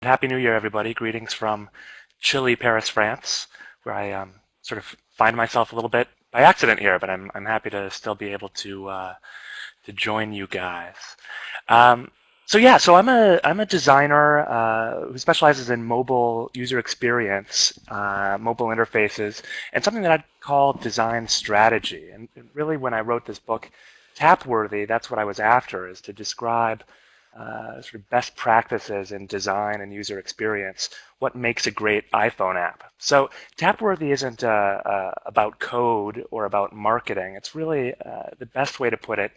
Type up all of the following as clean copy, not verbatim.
Happy New Year, everybody. Greetings from chilly Paris, France, where I sort of find myself a little bit by accident here, but I'm happy to still be able to join you guys. Um, so I'm a designer who specializes in mobile user experience, mobile interfaces, and something that I'd call design strategy. And really, when I wrote this book, Tapworthy, that's what I was after, is to describe sort of best practices in design and user experience, what makes a great iPhone app. So Tapworthy isn't about code or about marketing. It's really, the best way to put it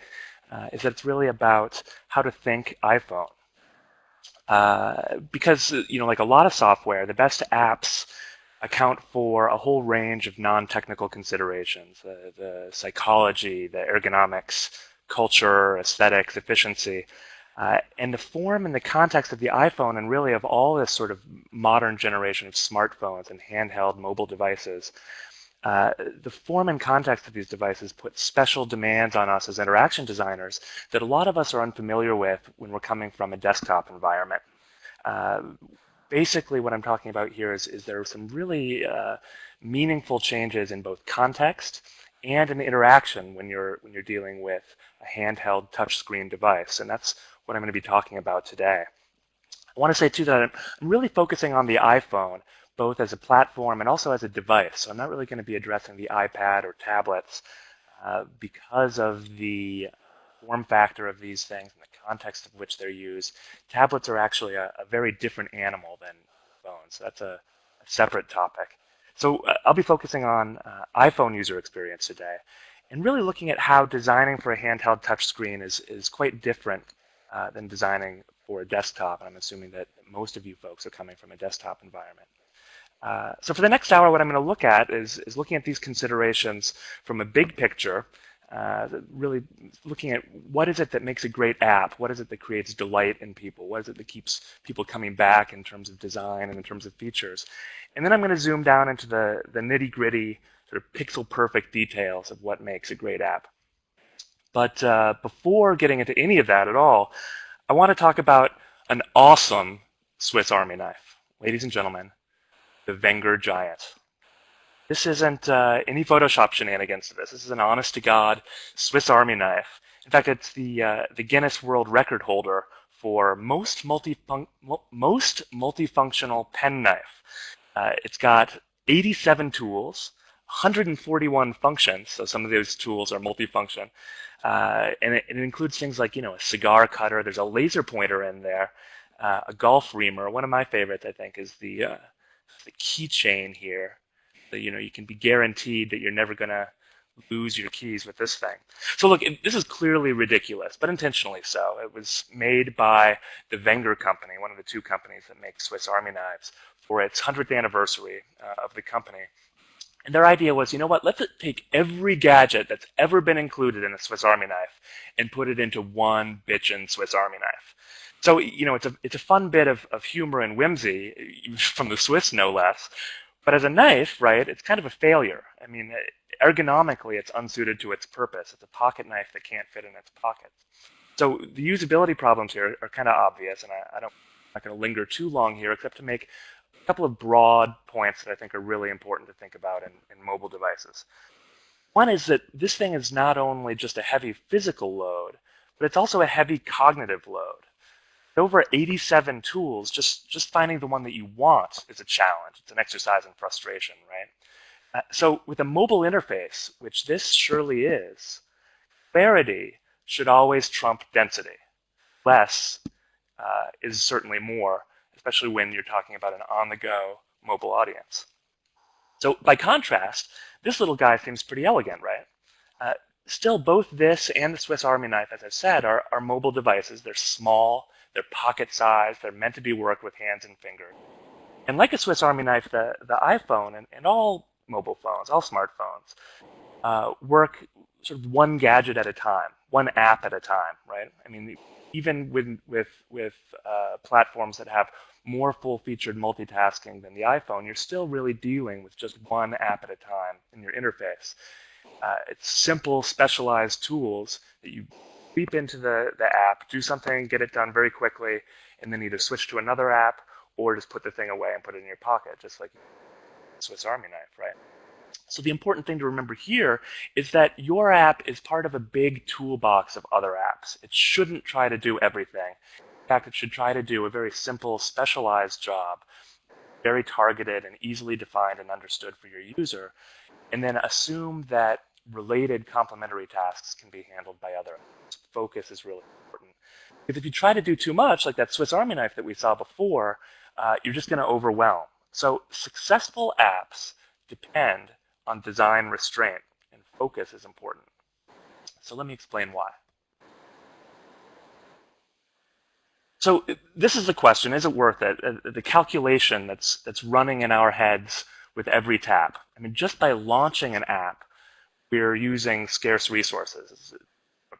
is that it's really about how to think iPhone. Because, like a lot of software, the best apps account for a whole range of non-technical considerations, the psychology, the ergonomics, culture, aesthetics, efficiency. And the form and the context of the iPhone and really of all this sort of modern generation of smartphones and handheld mobile devices, the form and context of these devices put special demands on us as interaction designers that a lot of us are unfamiliar with when we're coming from a desktop environment. Uh, Basically, what I'm talking about here is there are some really meaningful changes in both context and in interaction when you're dealing with a handheld touchscreen device, and that's what I'm going to be talking about today. I want to say too that I'm really focusing on the iPhone, both as a platform and also as a device. So I'm not really going to be addressing the iPad or tablets because of the form factor of these things and the context of which they're used. Tablets are actually a very different animal than phones. So that's a separate topic. So I'll be focusing on iPhone user experience today and really looking at how designing for a handheld touchscreen is quite different than designing for a desktop. And I'm assuming that most of you folks are coming from a desktop environment. So for the next hour, what I'm going to look at is looking at these considerations from a big picture, really looking at what is it that makes a great app, what is it that creates delight in people, what is it that keeps people coming back in terms of design and in terms of features. And then I'm going to zoom down into the nitty-gritty, sort of pixel-perfect details of what makes a great app. But before getting into any of that at all, I want to talk about an awesome Swiss Army knife. Ladies and gentlemen, the Wenger Giant. This isn't any Photoshop shenanigans to this. This is an honest-to-God Swiss Army knife. In fact, it's the Guinness World Record holder for most multifunctional pen knife. It's got 87 tools, 141 functions, so some of those tools are multifunction. And it includes things like, a cigar cutter. There's a laser pointer in there, a golf reamer. One of my favorites, I think, is the keychain here. So, you can be guaranteed that you're never going to lose your keys with this thing. So look, this is clearly ridiculous, but intentionally so. It was made by the Wenger company, one of the two companies that make Swiss Army knives, for its 100th anniversary of the company. And their idea was, you know what, let's take every gadget that's ever been included in a Swiss Army knife and put it into one bitchin' Swiss Army knife. So, it's a fun bit of humor and whimsy, from the Swiss no less. But as a knife, right, it's kind of a failure. I mean, ergonomically, it's unsuited to its purpose. It's a pocket knife that can't fit in its pocket. So the usability problems here are kind of obvious, and I'm not going to linger too long here, except to make a couple of broad points that I think are really important to think about in mobile devices. One is that this thing is not only just a heavy physical load, but it's also a heavy cognitive load. Over 87 tools, just finding the one that you want is a challenge. It's an exercise in frustration, right? So with a mobile interface, which this surely is, clarity should always trump density. Less is certainly more, especially when you're talking about an on-the-go mobile audience. So by contrast, this little guy seems pretty elegant, right? Still, both this and the Swiss Army knife, as I've said, are mobile devices. They're small, they're pocket-sized, they're meant to be worked with hands and fingers. And like a Swiss Army knife, the iPhone and all mobile phones, all smartphones, work sort of one gadget at a time, one app at a time, right? I mean, even with platforms that have more full-featured multitasking than the iPhone, you're still really dealing with just one app at a time in your interface. It's simple, specialized tools that you leap into the app, do something, get it done very quickly, and then either switch to another app or just put the thing away and put it in your pocket, just like a Swiss Army knife, right? So the important thing to remember here is that your app is part of a big toolbox of other apps. It shouldn't try to do everything. In fact, it should try to do a very simple, specialized job, very targeted and easily defined and understood for your user, and then assume that related complementary tasks can be handled by other apps. Focus is really important. Because if you try to do too much, like that Swiss Army knife that we saw before, you're just going to overwhelm. So successful apps depend on design restraint, and focus is important. So let me explain why. So this is the question, is it worth it? The calculation that's running in our heads with every tap. I mean, just by launching an app, we're using scarce resources,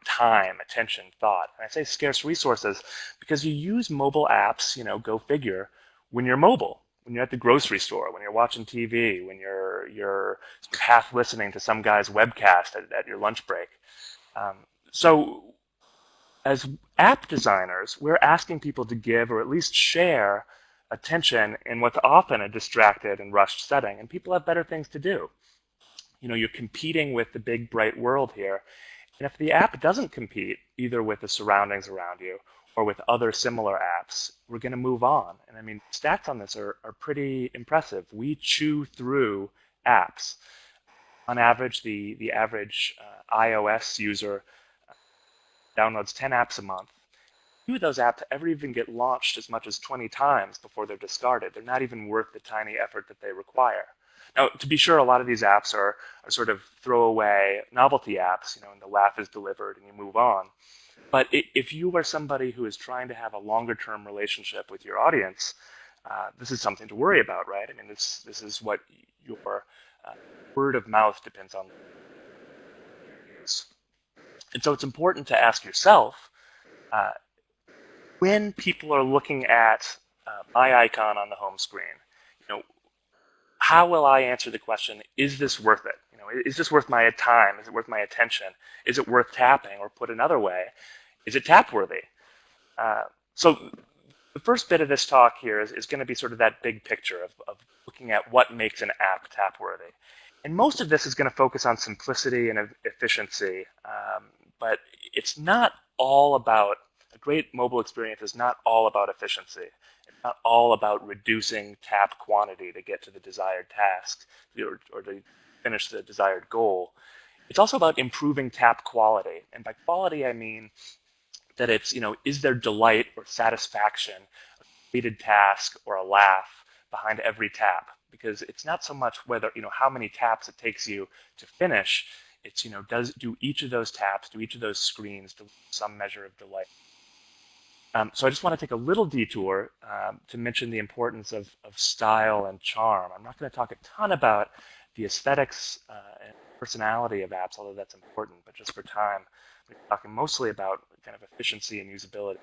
time, attention, thought. And I say scarce resources because you use mobile apps, go figure, when you're mobile, when you're at the grocery store, when you're watching TV, when you're half listening to some guy's webcast at your lunch break. So as app designers, we're asking people to give or at least share attention in what's often a distracted and rushed setting, and people have better things to do. You're competing with the big, bright world here, and if the app doesn't compete, either with the surroundings around you or with other similar apps, we're going to move on. And I mean, stats on this are pretty impressive. We chew through apps. On average, the average iOS user downloads 10 apps a month. Few of those apps ever even get launched as much as 20 times before they're discarded. They're not even worth the tiny effort that they require. Now, to be sure, a lot of these apps are sort of throwaway novelty apps, and the laugh is delivered and you move on. But if you are somebody who is trying to have a longer-term relationship with your audience, this is something to worry about, right? I mean, this is what your word of mouth depends on. And so it's important to ask yourself, when people are looking at my icon on the home screen, how will I answer the question, is this worth it? Is this worth my time? Is it worth my attention? Is it worth tapping? Or put another way, is it tap-worthy? So the first bit of this talk here is going to be sort of that big picture of looking at what makes an app tap-worthy. And most of this is going to focus on simplicity and efficiency, but it's not all about, a great mobile experience is not all about efficiency. It's not all about reducing tap quantity to get to the desired task or to finish the desired goal. It's also about improving tap quality. And by quality, I mean that it's, is there delight or satisfaction, a completed task or a laugh behind every tap? Because it's not so much whether, how many taps it takes you to finish. It's, do each of those taps, do each of those screens deliver some measure of delight? So I just want to take a little detour to mention the importance of style and charm. I'm not going to talk a ton about the aesthetics and personality of apps, although that's important, but just for time, we're talking mostly about kind of efficiency and usability.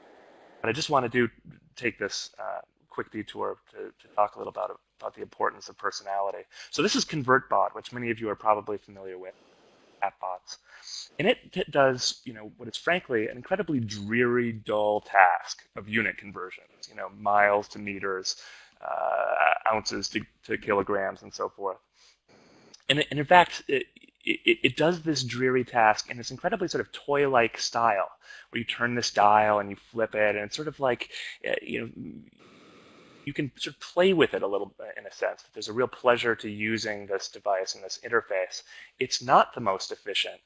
But I just want to take this quick detour to talk a little about the importance of personality. So this is ConvertBot, which many of you are probably familiar with, app bots. And it does, what is frankly an incredibly dreary, dull task of unit conversions, miles to meters, ounces to kilograms, and so forth. And in fact, it does this dreary task in this incredibly sort of toy-like style, where you turn this dial and you flip it, and it's sort of like, you can sort of play with it a little bit in a sense. There's a real pleasure to using this device and this interface. It's not the most efficient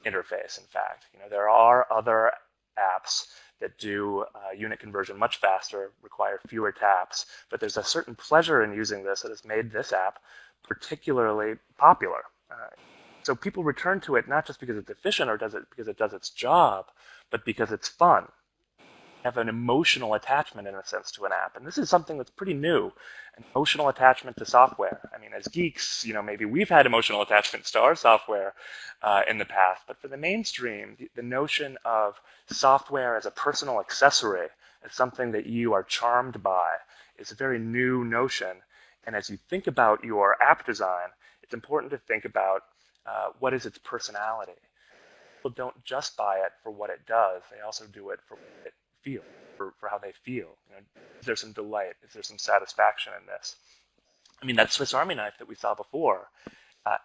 interface, in fact. There are other apps that do unit conversion much faster, require fewer taps, but there's a certain pleasure in using this that has made this app particularly popular. So people return to it not just because it's efficient or does it because it does its job, but because it's fun. Have an emotional attachment, in a sense, to an app. And this is something that's pretty new, an emotional attachment to software. I mean, as geeks, maybe we've had emotional attachments to our software in the past, but for the mainstream, the notion of software as a personal accessory, as something that you are charmed by, is a very new notion. And as you think about your app design, it's important to think about what is its personality. People don't just buy it for what it does, they also do it for what it feel, for how they feel. Is there some delight? Is there some satisfaction in this? I mean, that Swiss Army knife that we saw before,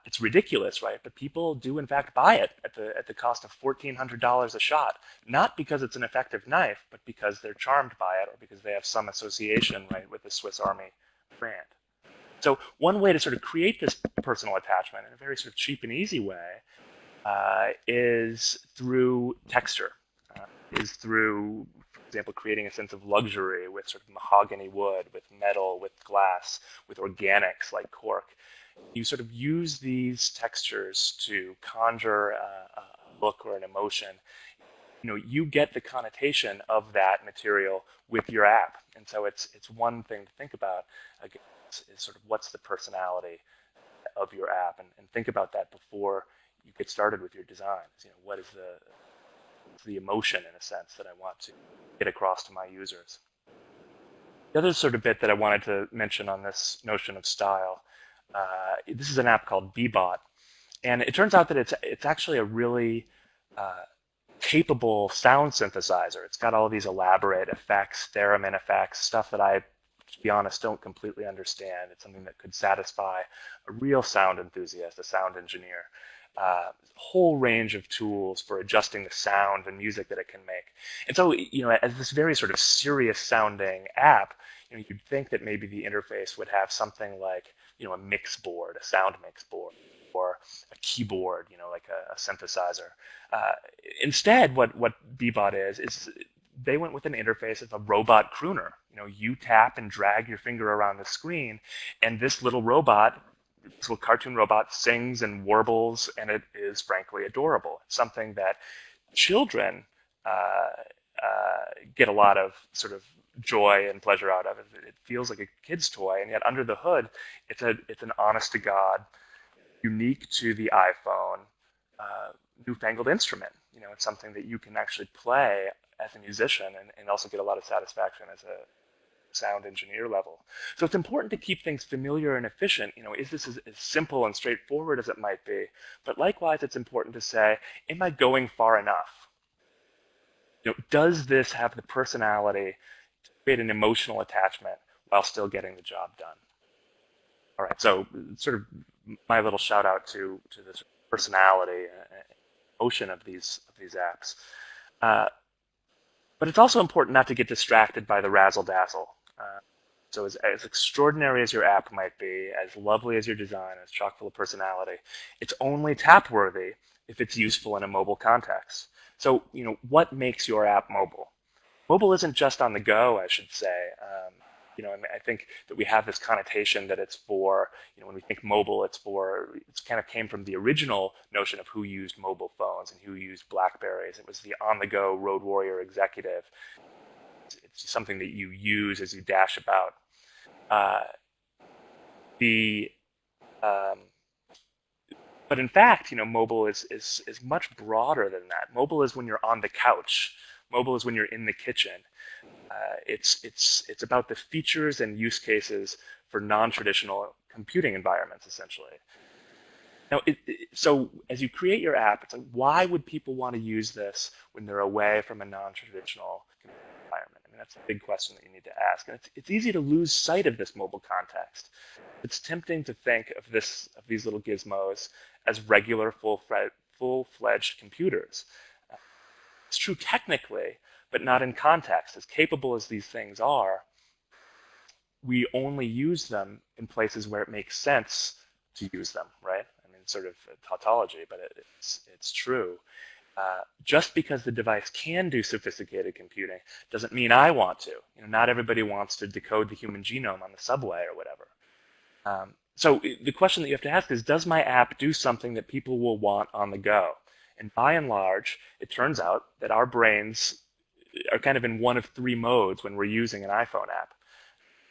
it's ridiculous, right? But people do in fact buy it at the cost of $1,400 a shot, not because it's an effective knife, but because they're charmed by it or because they have some association, right, with the Swiss Army brand. So one way to sort of create this personal attachment in a very sort of cheap and easy way is through texture, is through, for example, creating a sense of luxury with sort of mahogany wood, with metal, with glass, with organics like cork. You sort of use these textures to conjure a look or an emotion. You get the connotation of that material with your app. And so it's one thing to think about, again, is sort of what's the personality of your app, and think about that before you get started with your designs. What is the emotion, in a sense, that I want to get across to my users. The other sort of bit that I wanted to mention on this notion of style, this is an app called Bebot, and it turns out that it's actually a really capable sound synthesizer. It's got all these elaborate effects, theremin effects, stuff that I, to be honest, don't completely understand. It's something that could satisfy a real sound enthusiast, a sound engineer. Whole range of tools for adjusting the sound and music that it can make. And so, as this very sort of serious sounding app, you'd think that maybe the interface would have something like, a mix board, a sound mix board, or a keyboard, like a synthesizer. Instead, what Bebot is they went with an interface of a robot crooner. You tap and drag your finger around the screen, and this little robot, this little cartoon robot, sings and warbles, and it is frankly adorable. It's something that children get a lot of sort of joy and pleasure out of. It feels like a kid's toy, and yet under the hood, it's an honest-to-God, unique to the iPhone, newfangled instrument. It's something that you can actually play as a musician and also get a lot of satisfaction as a sound engineer level. So it's important to keep things familiar and efficient. Is this as simple and straightforward as it might be? But likewise, it's important to say, am I going far enough? Does this have the personality to create an emotional attachment while still getting the job done? All right, so sort of my little shout out to this personality and emotion of these apps. But it's also important not to get distracted by the razzle-dazzle. So as extraordinary as your app might be, as lovely as your design, as chock full of personality, it's only tap-worthy if it's useful in a mobile context. So, what makes your app mobile? Mobile isn't just on the go, I should say. I think that we have this connotation that it's for, when we think mobile, it's kind of came from the original notion of who used mobile phones and who used Blackberries. It was the on-the-go road warrior executive. It's something that you use as you dash about. But in fact, mobile is much broader than that. Mobile is when you're on the couch. Mobile is when you're in the kitchen. It's about the features and use cases for non-traditional computing environments, essentially. Now, so as you create your app, it's like, why would people want to use this when they're away from a non-traditional computing environment? I mean, that's a big question that you need to ask. And it's easy to lose sight of this mobile context. It's tempting to think of these little gizmos as regular full-fledged computers. It's true technically, but not in context. As capable as these things are, we only use them in places where it makes sense to use them, right? I mean, sort of a tautology, but it's true. Just because the device can do sophisticated computing doesn't mean I want to. Not everybody wants to decode the human genome on the subway or whatever. So the question that you have to ask is, does my app do something that people will want on the go? And by and large, it turns out that our brains are kind of in one of three modes when we're using an iPhone app.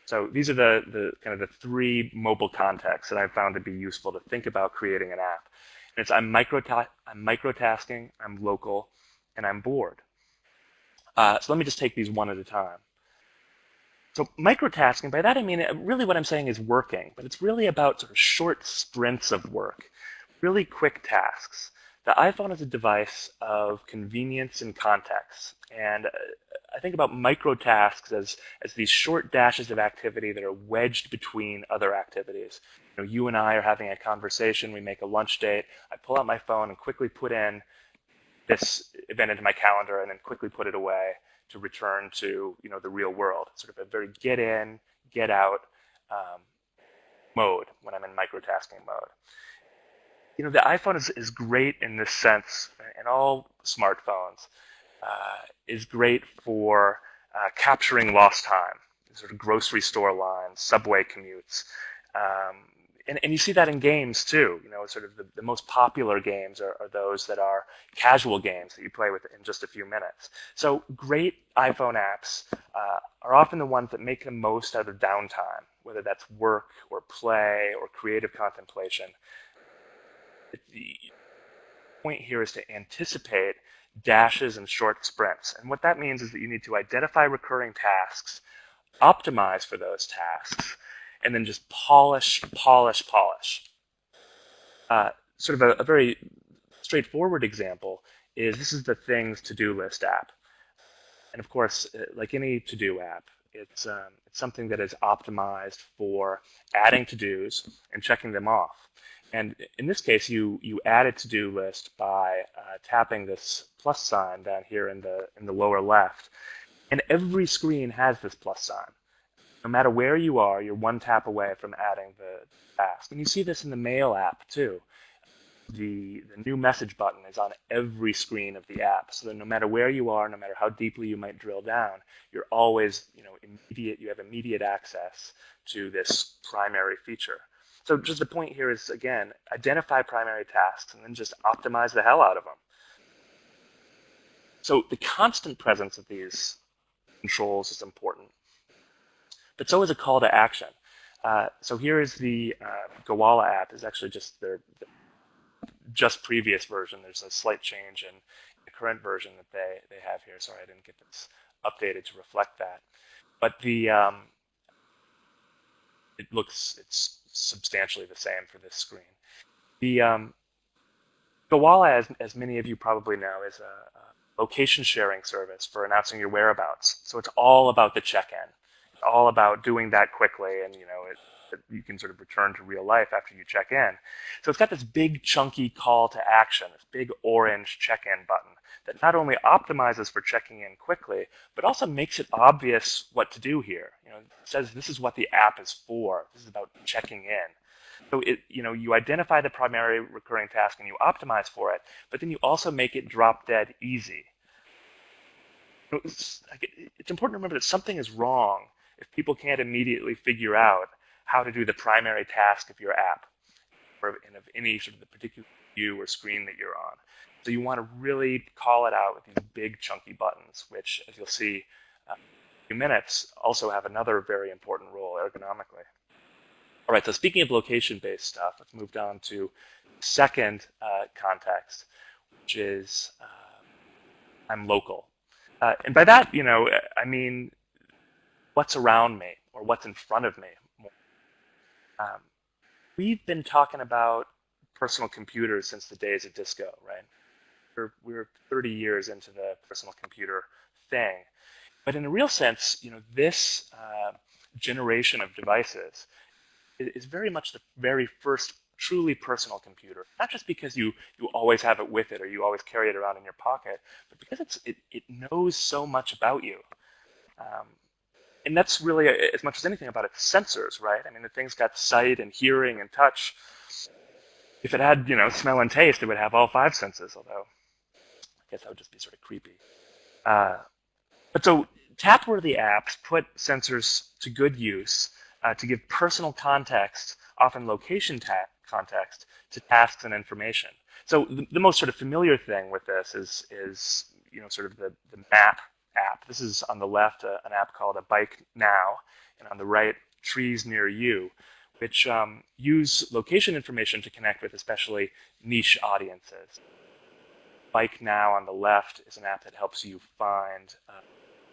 So these are the kind of the three mobile contexts that I've found to be useful to think about creating an app. And it's I'm microtasking, I'm local, and I'm bored. So let me just take these one at a time. So microtasking, by that I mean really what I'm saying is working, but it's really about sort of short sprints of work, really quick tasks. The iPhone is a device of convenience and context, and I think about microtasks as these short dashes of activity that are wedged between other activities. You and I are having a conversation, we make a lunch date, I pull out my phone and quickly put in this event into my calendar and then quickly put it away to return to the real world. It's sort of a very get in, get out mode when I'm in microtasking mode. The iPhone is great in this sense, and all smartphones is great for capturing lost time, sort of grocery store lines, subway commutes. And you see that in games too. Sort of the most popular games are those that are casual games that you play with in just a few minutes. So great iPhone apps are often the ones that make the most out of downtime, whether that's work or play or creative contemplation. The point here is to anticipate dashes and short sprints. And what that means is that you need to identify recurring tasks, optimize for those tasks, and then just polish. Sort of a very straightforward example is this is the Things to-do list app. And of course, like any to-do app, it's something that is optimized for adding to-dos and checking them off. And in this case, you add a to-do list by tapping this plus sign down here in the lower left. And every screen has this plus sign. No matter where you are, you're one tap away from adding the task. And you see this in the Mail app too. The new message button is on every screen of the app, so that no matter where you are, no matter how deeply you might drill down, you're always you have immediate access to this primary feature. So just the point here is, again, identify primary tasks and then just optimize the hell out of them. So the constant presence of these controls is important. But so is a call to action. So here is the Gowalla app is actually just their just previous version. There's a slight change in the current version that they have here. Sorry, I didn't get this updated to reflect that. But it's substantially the same for this screen. The Gowalla, as many of you probably know, is a location sharing service for announcing your whereabouts. So it's all about the check-in. It's all about doing that quickly, and you can sort of return to real life after you check in. So it's got this big chunky call to action, this big orange check-in button that not only optimizes for checking in quickly, but also makes it obvious what to do here. It says this is what the app is for. This is about checking in. So you identify the primary recurring task and you optimize for it, but then you also make it drop dead easy. It's important to remember that something is wrong if people can't immediately figure out how to do the primary task of your app or of any sort of the particular view or screen that you're on. So you want to really call it out with these big chunky buttons, which, as you'll see in a few minutes, also have another very important role ergonomically. All right, so speaking of location-based stuff, let's move on to second context, which is I'm local. And by that, I mean what's around me or what's in front of me. We've been talking about personal computers since the days of disco, right? We're 30 years into the personal computer thing. But in a real sense, this generation of devices is very much the very first truly personal computer. Not just because you always have it with it or you always carry it around in your pocket, but because it knows so much about you. And that's really, as much as anything about its sensors, right? I mean, the thing's got sight and hearing and touch. If it had, smell and taste, it would have all 5 senses, although I guess that would just be sort of creepy. But so Tapworthy apps put sensors to good use to give personal context, often location context, to tasks and information. So the most sort of familiar thing with this is sort of the map app. This is on the left an app called a Bike Now, and on the right, Trees Near You, which use location information to connect with especially niche audiences. Bike Now on the left is an app that helps you find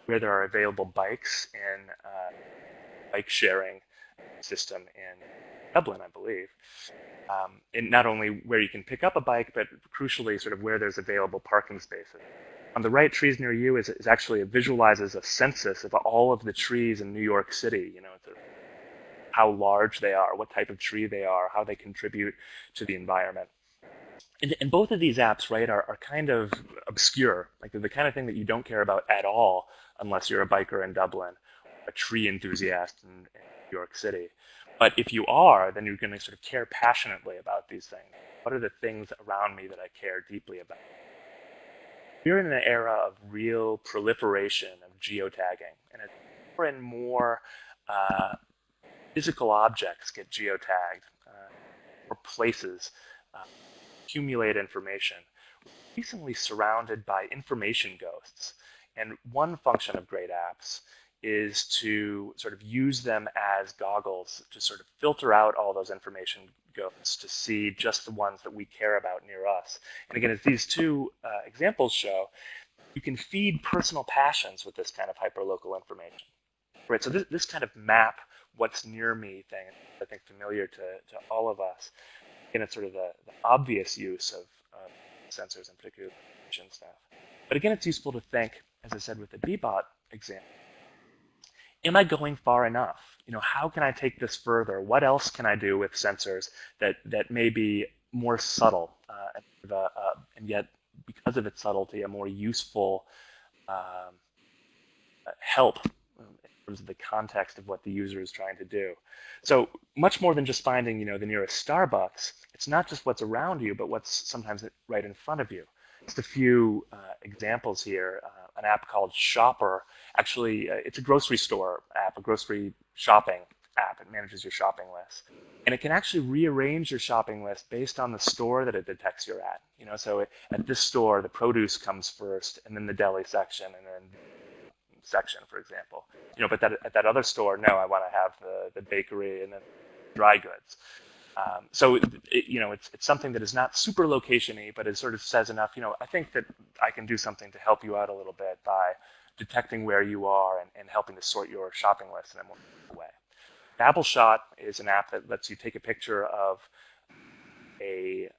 where there are available bikes in a bike sharing system in Dublin, I believe. And not only where you can pick up a bike, but crucially sort of where there's available parking spaces. On the right, Trees Near You is actually, it visualizes a census of all of the trees in New York City, how large they are, what type of tree they are, how they contribute to the environment. And both of these apps, right, are kind of obscure. Like they're the kind of thing that you don't care about at all unless you're a biker in Dublin, a tree enthusiast in New York City. But if you are, then you're going to sort of care passionately about these things. What are the things around me that I care deeply about? We're in an era of real proliferation of geotagging, and as more and more physical objects get geotagged, or places accumulate information. We're increasingly surrounded by information ghosts, and one function of great apps is to sort of use them as goggles to sort of filter out all those information ghosts to see just the ones that we care about near us. And again, as these two examples show, you can feed personal passions with this kind of hyperlocal information. Right, so this kind of map what's near me thing is, I think, familiar to all of us. And it's sort of the obvious use of sensors, in particular vision stuff. But again, it's useful to think, as I said with the Bebot example, am I going far enough? How can I take this further? What else can I do with sensors that may be more subtle and yet, because of its subtlety, a more useful help in terms of the context of what the user is trying to do. So much more than just finding, the nearest Starbucks, it's not just what's around you, but what's sometimes right in front of you. Just a few examples here. An app called Shopper. Actually, it's a grocery store app, a grocery shopping app. It manages your shopping list. And it can actually rearrange your shopping list based on the store that it detects you're at. So at this store, the produce comes first, and then the deli section, and then section, for example. But at that other store, no, I want to have the bakery and then dry goods. So it's something that is not super location-y, but it sort of says enough. I think that I can do something to help you out a little bit by detecting where you are and helping to sort your shopping list in a more way. Babbleshot is an app that lets you take a picture of a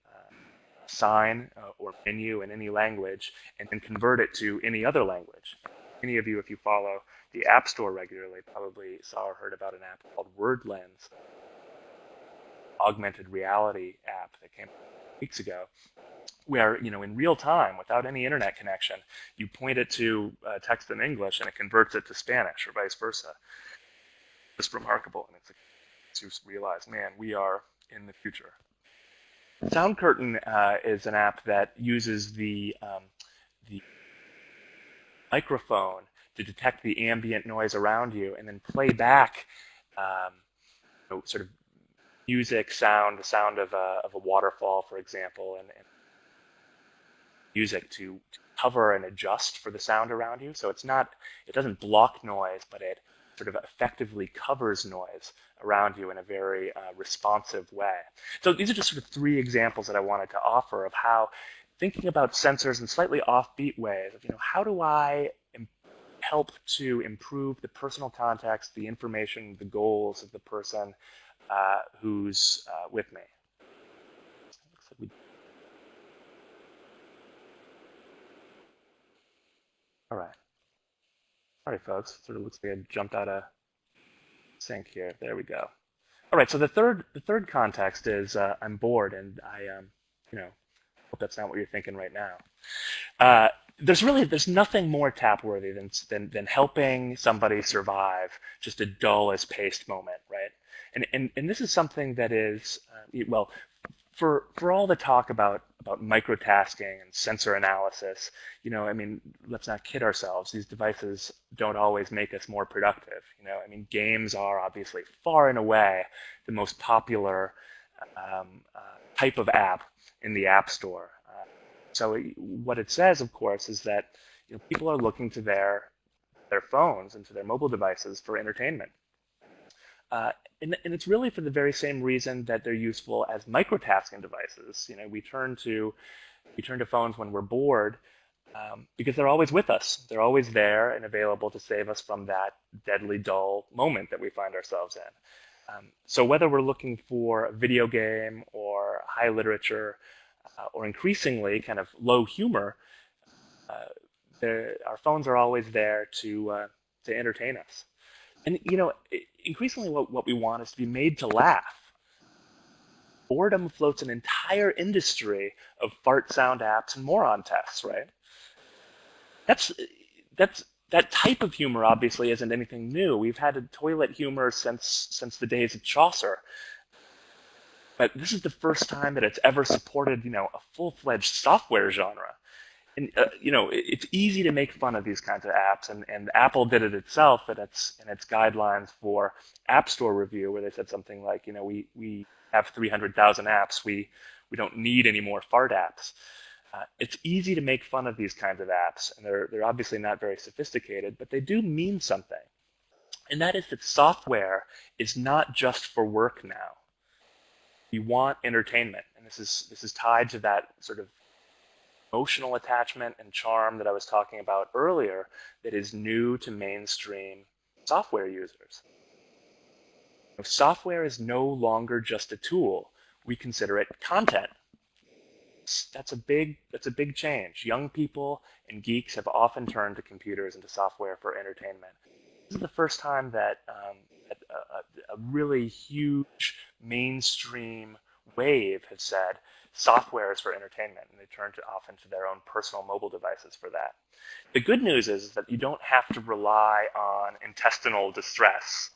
sign or menu in any language and then convert it to any other language. Many of you, if you follow the App Store regularly, probably saw or heard about an app called WordLens, augmented reality app that came weeks ago, where in real time, without any internet connection, you point it to text in English and it converts it to Spanish or vice versa. It's remarkable, and it's you realize, man, we are in the future. SoundCurtain is an app that uses the microphone to detect the ambient noise around you and then play back sort of music, sound, the sound of a waterfall, for example, and music to cover and adjust for the sound around you. So it doesn't block noise, but it sort of effectively covers noise around you in a very responsive way. So these are just sort of three examples that I wanted to offer of how thinking about sensors in slightly offbeat ways of, how do I help to improve the personal context, the information, the goals of the person who's with me. All right. Sorry, folks. Sort of looks like I jumped out of sync here. There we go. All right. So the third context is I'm bored, and I hope that's not what you're thinking right now. There's nothing more Tapworthy than helping somebody survive just a dull as paste moment, right? And this is something that is for all the talk about microtasking and sensor analysis, let's not kid ourselves. These devices don't always make us more productive. Games are obviously far and away the most popular type of app in the App Store. So what it says, of course, is that people are looking to their phones and to their mobile devices for entertainment. And it's really for the very same reason that they're useful as microtasking devices. We turn to phones when we're bored because they're always with us. They're always there and available to save us from that deadly dull moment that we find ourselves in. So whether we're looking for a video game or high literature or increasingly kind of low humor, Our phones are always there to entertain us. And increasingly what we want is to be made to laugh. Boredom floats an entire industry of fart sound apps and moron tests, right? That's that type of humor obviously isn't anything new. We've had a toilet humor since the days of Chaucer. But this is the first time that it's ever supported, a full-fledged software genre. And it's easy to make fun of these kinds of apps, and Apple did it itself in its guidelines for App Store review, where they said something like, we have 300,000 apps, we don't need any more fart apps. It's easy to make fun of these kinds of apps, and they're obviously not very sophisticated, but they do mean something. And that is that software is not just for work now. We want entertainment, and this is tied to that sort of emotional attachment and charm that I was talking about earlier that is new to mainstream software users. Software is no longer just a tool. We consider it content. That's a big change. Young people and geeks have often turned to computers and to software for entertainment. This is the first time that a really huge mainstream wave has said software is for entertainment, and they turn often to their own personal mobile devices for that. The good news is that you don't have to rely on intestinal distress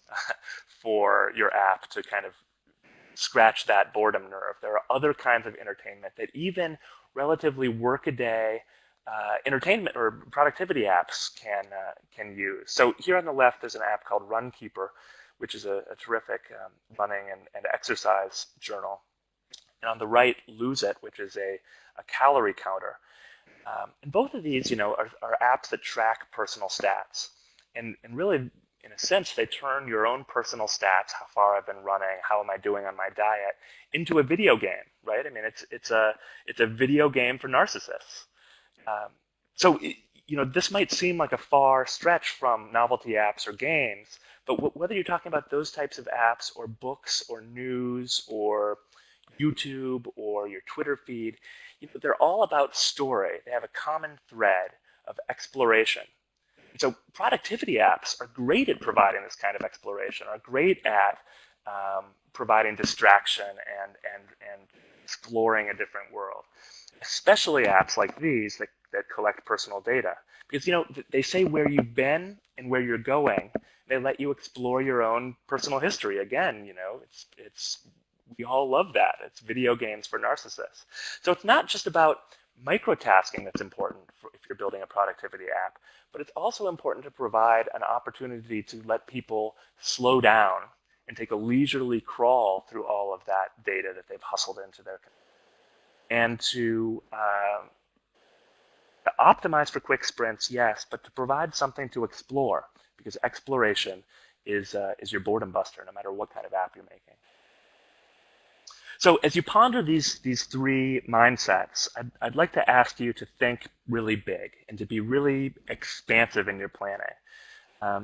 for your app to kind of scratch that boredom nerve. There are other kinds of entertainment that even relatively workaday entertainment or productivity apps can use. So here on the left, there's an app called Runkeeper, which is a terrific running and exercise journal. And on the right, Lose It, which is a calorie counter. And both of these, are apps that track personal stats. And really, in a sense, they turn your own personal stats, how far I've been running, how am I doing on my diet, into a video game, right? I mean, it's a video game for narcissists. So this might seem like a far stretch from novelty apps or games, but whether you're talking about those types of apps or books or news or YouTube or your Twitter feed, they're all about story. They have a common thread of exploration. And so productivity apps are great at providing this kind of exploration, are great at providing distraction and exploring a different world, especially apps like these that collect personal data. Because, they say where you've been and where you're going. They let you explore your own personal history. Again, we all love that. It's video games for narcissists. So it's not just about microtasking that's important if you're building a productivity app, but it's also important to provide an opportunity to let people slow down and take a leisurely crawl through all of that data that they've hustled into their computer. And to optimize for quick sprints, yes, but to provide something to explore, because exploration is your boredom buster, no matter what kind of app you're making. So as you ponder these three mindsets, I'd like to ask you to think really big and to be really expansive in your planning.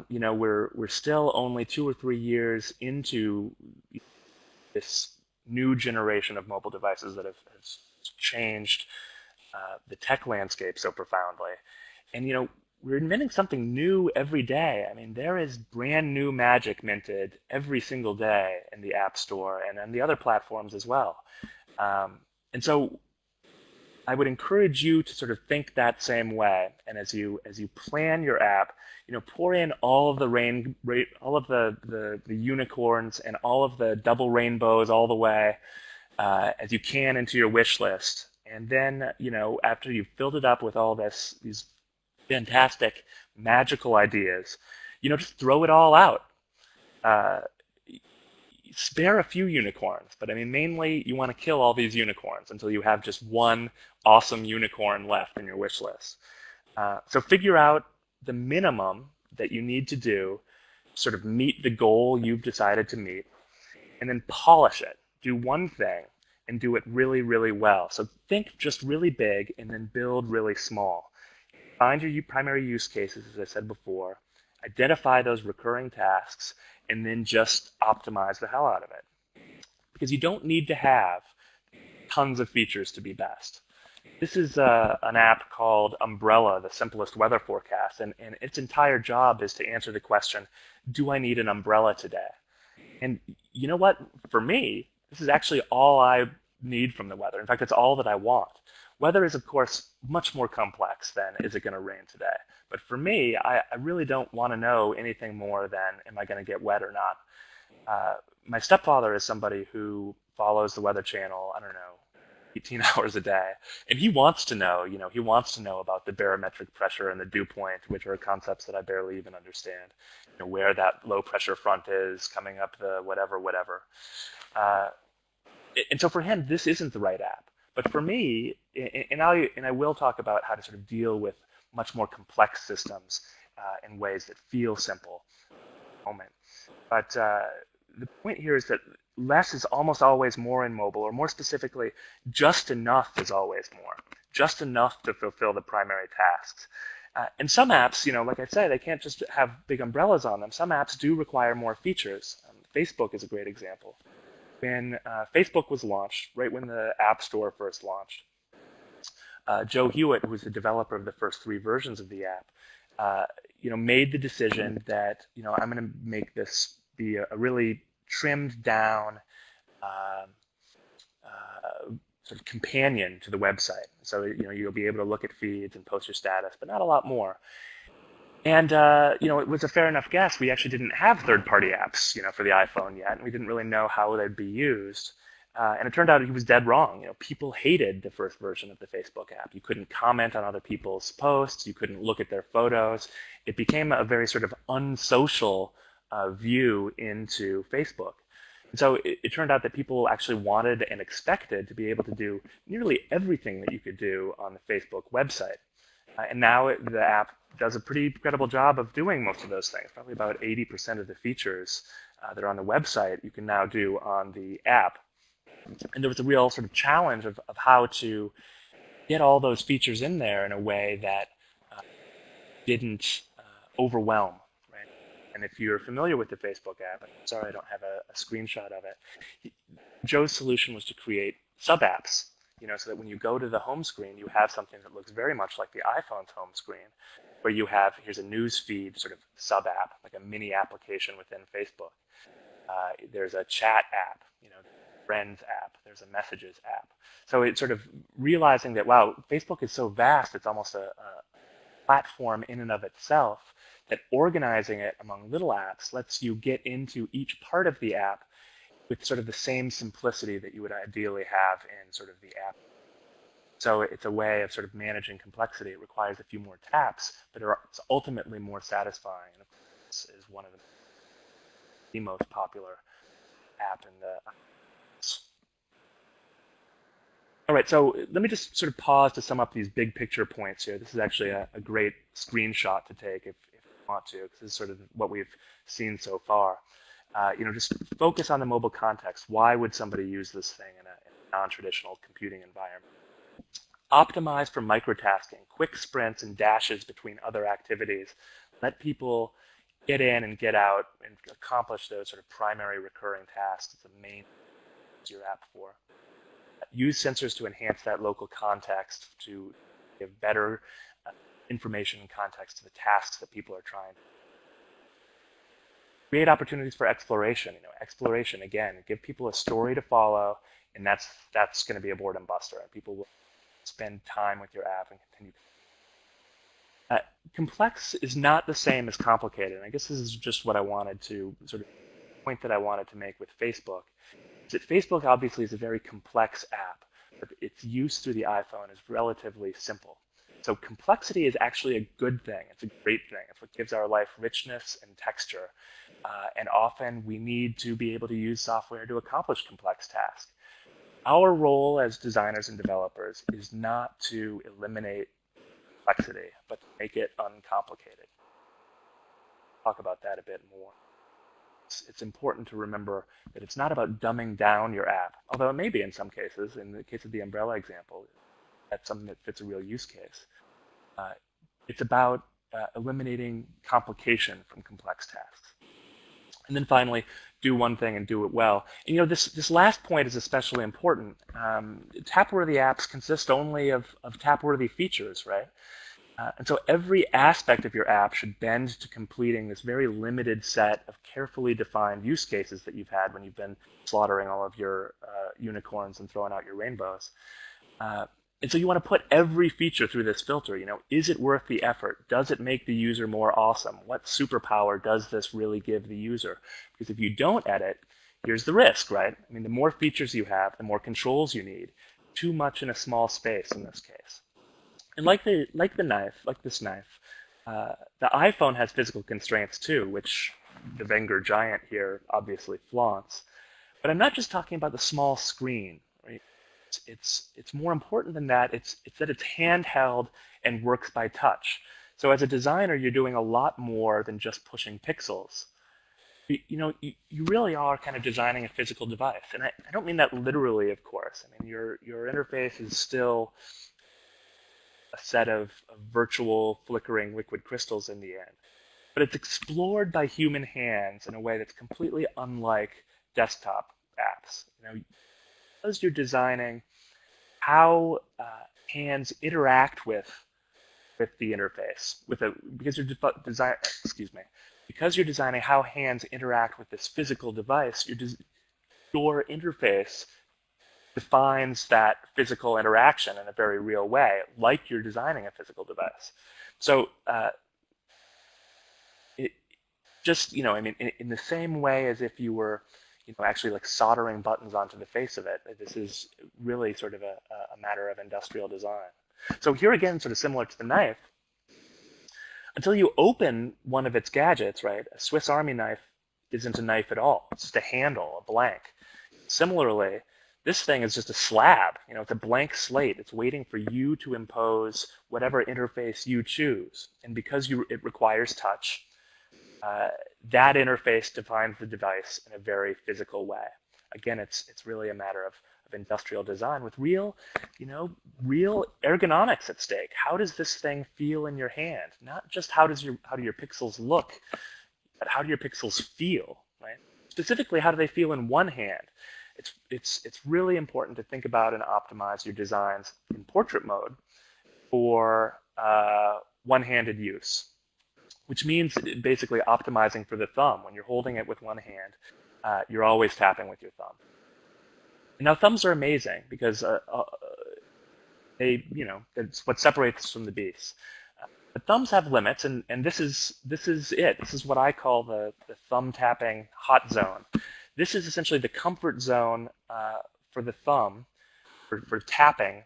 We're still only 2 or 3 years into this new generation of mobile devices that have changed the tech landscape so profoundly. And we're inventing something new every day. I mean, there is brand new magic minted every single day in the App Store and on the other platforms as well. And so I would encourage you to sort of think that same way. And as you plan your app, pour in all of the unicorns and all of the double rainbows all the way as you can into your wish list. And then, after you've filled it up with all these fantastic, magical ideas, just throw it all out. Spare a few unicorns, but I mean, mainly you want to kill all these unicorns until you have just one awesome unicorn left in your wish list. So figure out the minimum that you need to do, sort of meet the goal you've decided to meet, and then polish it. Do one thing and do it really, really well. So think just really big and then build really small. Find your primary use cases, as I said before, identify those recurring tasks, and then just optimize the hell out of it. Because you don't need to have tons of features to be best. This is an app called Umbrella, the simplest weather forecast, and its entire job is to answer the question, do I need an umbrella today? And you know what? For me, this is actually all I need from the weather. In fact, it's all that I want. Weather is, of course, much more complex than is it going to rain today. But for me, I really don't want to know anything more than am I going to get wet or not. My stepfather is somebody who follows the Weather Channel, I don't know, 18 hours a day. And he wants to know, he wants to know about the barometric pressure and the dew point, which are concepts that I barely even understand. Where that low pressure front is coming up the whatever. Uh, and so for him, this isn't the right app. But for me, and I will talk about how to sort of deal with much more complex systems in ways that feel simple at the moment. But the point here is that less is almost always more in mobile, or more specifically, just enough is always more. Just enough to fulfill the primary tasks. And some apps, like I say, they can't just have big umbrellas on them. Some apps do require more features. Facebook is a great example. When Facebook was launched, right when the App Store first launched, Joe Hewitt, who was the developer of the first 3 versions of the app, made the decision that, I'm going to make this be a really trimmed down sort of companion to the website. So, you'll be able to look at feeds and post your status, but not a lot more. And, it was a fair enough guess. We actually didn't have third-party apps, for the iPhone yet, and we didn't really know how they'd be used. And it turned out he was dead wrong. People hated the first version of the Facebook app. You couldn't comment on other people's posts. You couldn't look at their photos. It became a very sort of unsocial view into Facebook. And so it turned out that people actually wanted and expected to be able to do nearly everything that you could do on the Facebook website. And now the app does a pretty incredible job of doing most of those things. Probably about 80% of the features that are on the website you can now do on the app. And there was a real sort of challenge of how to get all those features in there in a way that didn't overwhelm. Right? And if you're familiar with the Facebook app, I'm sorry I don't have a screenshot of it, Joe's solution was to create sub-apps, so that when you go to the home screen, you have something that looks very much like the iPhone's home screen, where you have, here's a news feed sort of sub-app, like a mini application within Facebook. There's a chat app, Friends app, there's a Messages app. So it's sort of realizing that, wow, Facebook is so vast, it's almost a platform in and of itself, that organizing it among little apps lets you get into each part of the app with sort of the same simplicity that you would ideally have in sort of the app. So it's a way of sort of managing complexity. It requires a few more taps, but it's ultimately more satisfying. And of course, this is one of the most popular app in the. All right, so let me just sort of pause to sum up these big picture points here. This is actually a great screenshot to take if you want to, because this is sort of what we've seen so far. Just focus on the mobile context. Why would somebody use this thing in a non-traditional computing environment? Optimize for microtasking, quick sprints and dashes between other activities. Let people get in and get out and accomplish those sort of primary recurring tasks. It's the main your app for. Use sensors to enhance that local context to give better information and context to the tasks that people are trying to do. Create opportunities for exploration. Exploration, again, give people a story to follow, and that's going to be a boredom buster. And people will spend time with your app and continue. Complex is not the same as complicated. And I guess this is just what I wanted to sort of point that I wanted to make with Facebook. Is that Facebook obviously is a very complex app, but its use through the iPhone is relatively simple. So complexity is actually a good thing. It's a great thing. It's what gives our life richness and texture. And often we need to be able to use software to accomplish complex tasks. Our role as designers and developers is not to eliminate complexity, but to make it uncomplicated. I'll talk about that a bit more. It's important to remember that it's not about dumbing down your app, although it may be in some cases. In the case of the umbrella example, that's something that fits a real use case. It's about eliminating complication from complex tasks. And then finally, do one thing and do it well. And this last point is especially important. Tapworthy apps consist only of Tapworthy features, right? And so every aspect of your app should bend to completing this very limited set of carefully defined use cases that you've had when you've been slaughtering all of your unicorns and throwing out your rainbows. And so you want to put every feature through this filter. Is it worth the effort? Does it make the user more awesome? What superpower does this really give the user? Because if you don't edit, here's the risk, right? I mean, the more features you have, the more controls you need. Too much in a small space in this case. And like this knife, the iPhone has physical constraints too, which the Wenger giant here obviously flaunts. But I'm not just talking about the small screen. Right? It's more important than that. It's that it's handheld and works by touch. So as a designer, you're doing a lot more than just pushing pixels. You really are kind of designing a physical device. And I don't mean that literally, of course. I mean, your interface is still a set of virtual flickering liquid crystals in the end. But it's explored by human hands in a way that's completely unlike desktop apps. Because you're designing how hands interact with the interface, because you're designing how hands interact with this physical device, your interface defines that physical interaction in a very real way, like you're designing a physical device. So in the same way as if you were actually like soldering buttons onto the face of it, this is really sort of a matter of industrial design. So here again, sort of similar to the knife, until you open one of its gadgets, right, a Swiss Army knife isn't a knife at all. It's just a handle, a blank. Similarly, this thing is just a slab. It's a blank slate. It's waiting for you to impose whatever interface you choose. And because it requires touch, that interface defines the device in a very physical way. Again, it's really a matter of industrial design with real ergonomics at stake. How does this thing feel in your hand? Not just how do your pixels look, but how do your pixels feel, right? Specifically, how do they feel in one hand? It's really important to think about and optimize your designs in portrait mode for one-handed use, which means basically optimizing for the thumb. When you're holding it with one hand, you're always tapping with your thumb. Now, thumbs are amazing because it's what separates us from the beasts. But thumbs have limits, and this is it. This is what I call the thumb tapping hot zone. This is essentially the comfort zone for the thumb, for tapping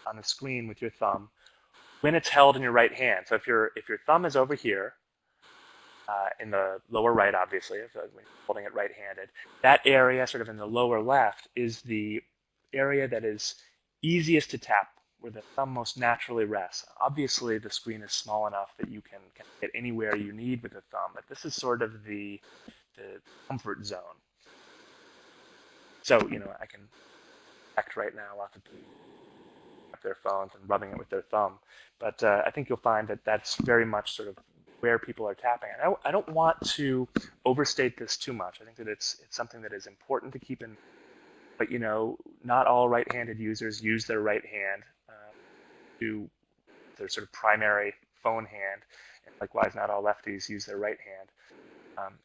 on the screen with your thumb when it's held in your right hand. So if your thumb is over here, in the lower right, obviously, if you're holding it right-handed, that area sort of in the lower left is the area that is easiest to tap, where the thumb most naturally rests. Obviously, the screen is small enough that you can get anywhere you need with the thumb, but this is sort of the comfort zone. So, I can act right now, lots of people have their phones and rubbing it with their thumb, but I think you'll find that that's very much sort of where people are tapping. And I don't want to overstate this too much. I think that it's something that is important to keep in, but not all right-handed users use their right hand to their sort of primary phone hand, and likewise, not all lefties use their right hand.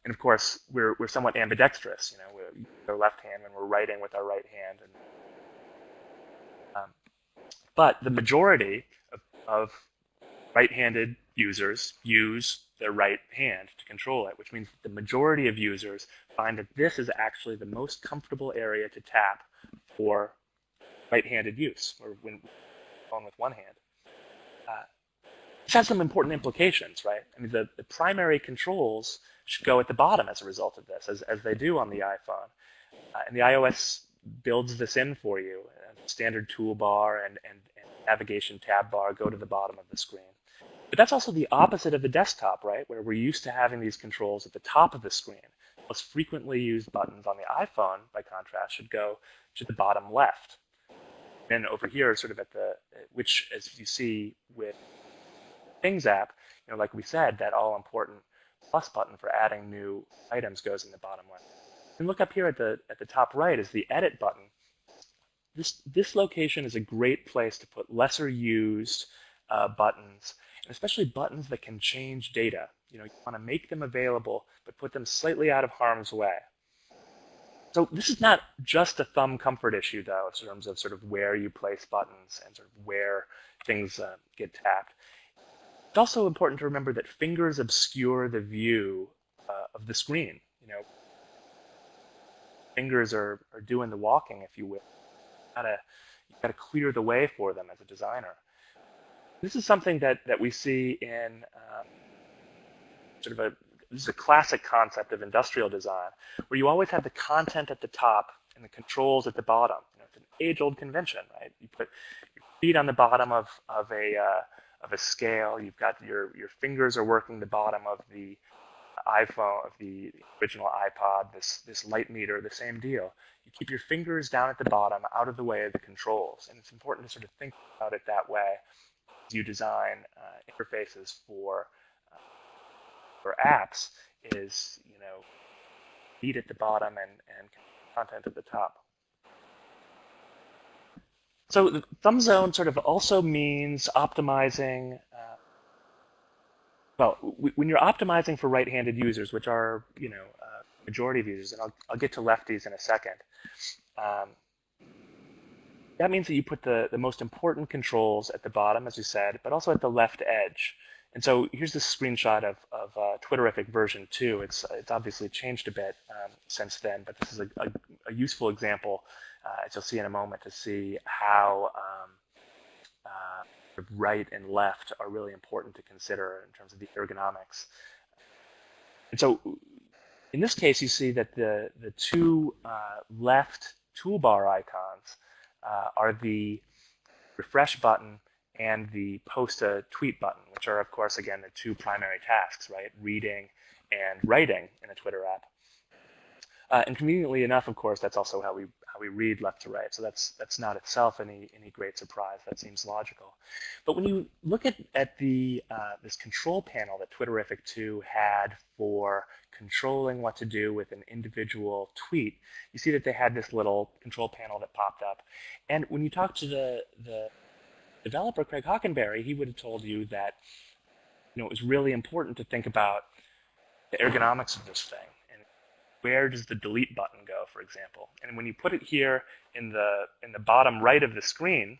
And of course, we're somewhat ambidextrous. We use our left hand when we're writing with our right hand. But the majority of right-handed users use their right hand to control it, which means the majority of users find that this is actually the most comfortable area to tap for right-handed use, or when on with one hand. This has some important implications, right? I mean, the primary controls should go at the bottom as a result of this, as they do on the iPhone. And the iOS builds this in for you. Standard toolbar and navigation tab bar go to the bottom of the screen. But that's also the opposite of the desktop, right? Where we're used to having these controls at the top of the screen. Most frequently used buttons on the iPhone, by contrast, should go to the bottom left. And over here, sort of which, as you see with Things app, like we said, that all important plus button for adding new items goes in the bottom left. And look up here at the top right is the edit button. This location is a great place to put lesser used buttons, and especially buttons that can change data. You want to make them available, but put them slightly out of harm's way. So this is not just a thumb comfort issue, though, in terms of sort of where you place buttons and sort of where things get tapped. It's also important to remember that fingers obscure the view of the screen. Fingers are doing the walking, if you will. You've got to clear the way for them as a designer. This is something that we see in this is a classic concept of industrial design, where you always have the content at the top and the controls at the bottom. It's an age-old convention, right? You put your feet on the bottom of a scale. You've got your fingers are working the bottom of the iPhone, of the original iPod, this light meter, the same deal. You keep your fingers down at the bottom, out of the way of the controls, and it's important to sort of think about it that way as you design interfaces for apps. Is feet at the bottom and content at the top. So the thumb zone sort of also means optimizing. When you're optimizing for right-handed users, which are majority of users, and I'll get to lefties in a second, that means that you put the most important controls at the bottom, as you said, but also at the left edge. And so here's this screenshot of Twitterific version 2. It's obviously changed a bit since then, but this is a useful example, as you'll see in a moment, to see how right and left are really important to consider in terms of the ergonomics. And so in this case, you see that the two left toolbar icons are the refresh button and the post a tweet button, which are, of course, again, the two primary tasks, right? Reading and writing in a Twitter app. And conveniently enough, of course, that's also how we read left to right. So that's not itself any great surprise. That seems logical. But when you look at the this control panel that Twitterific 2 had for controlling what to do with an individual tweet, you see that they had this little control panel that popped up. And when you talk to the developer, Craig Hockenberry, he would have told you that it was really important to think about the ergonomics of this thing. Where does the delete button go, for example? And when you put it here in the bottom right of the screen,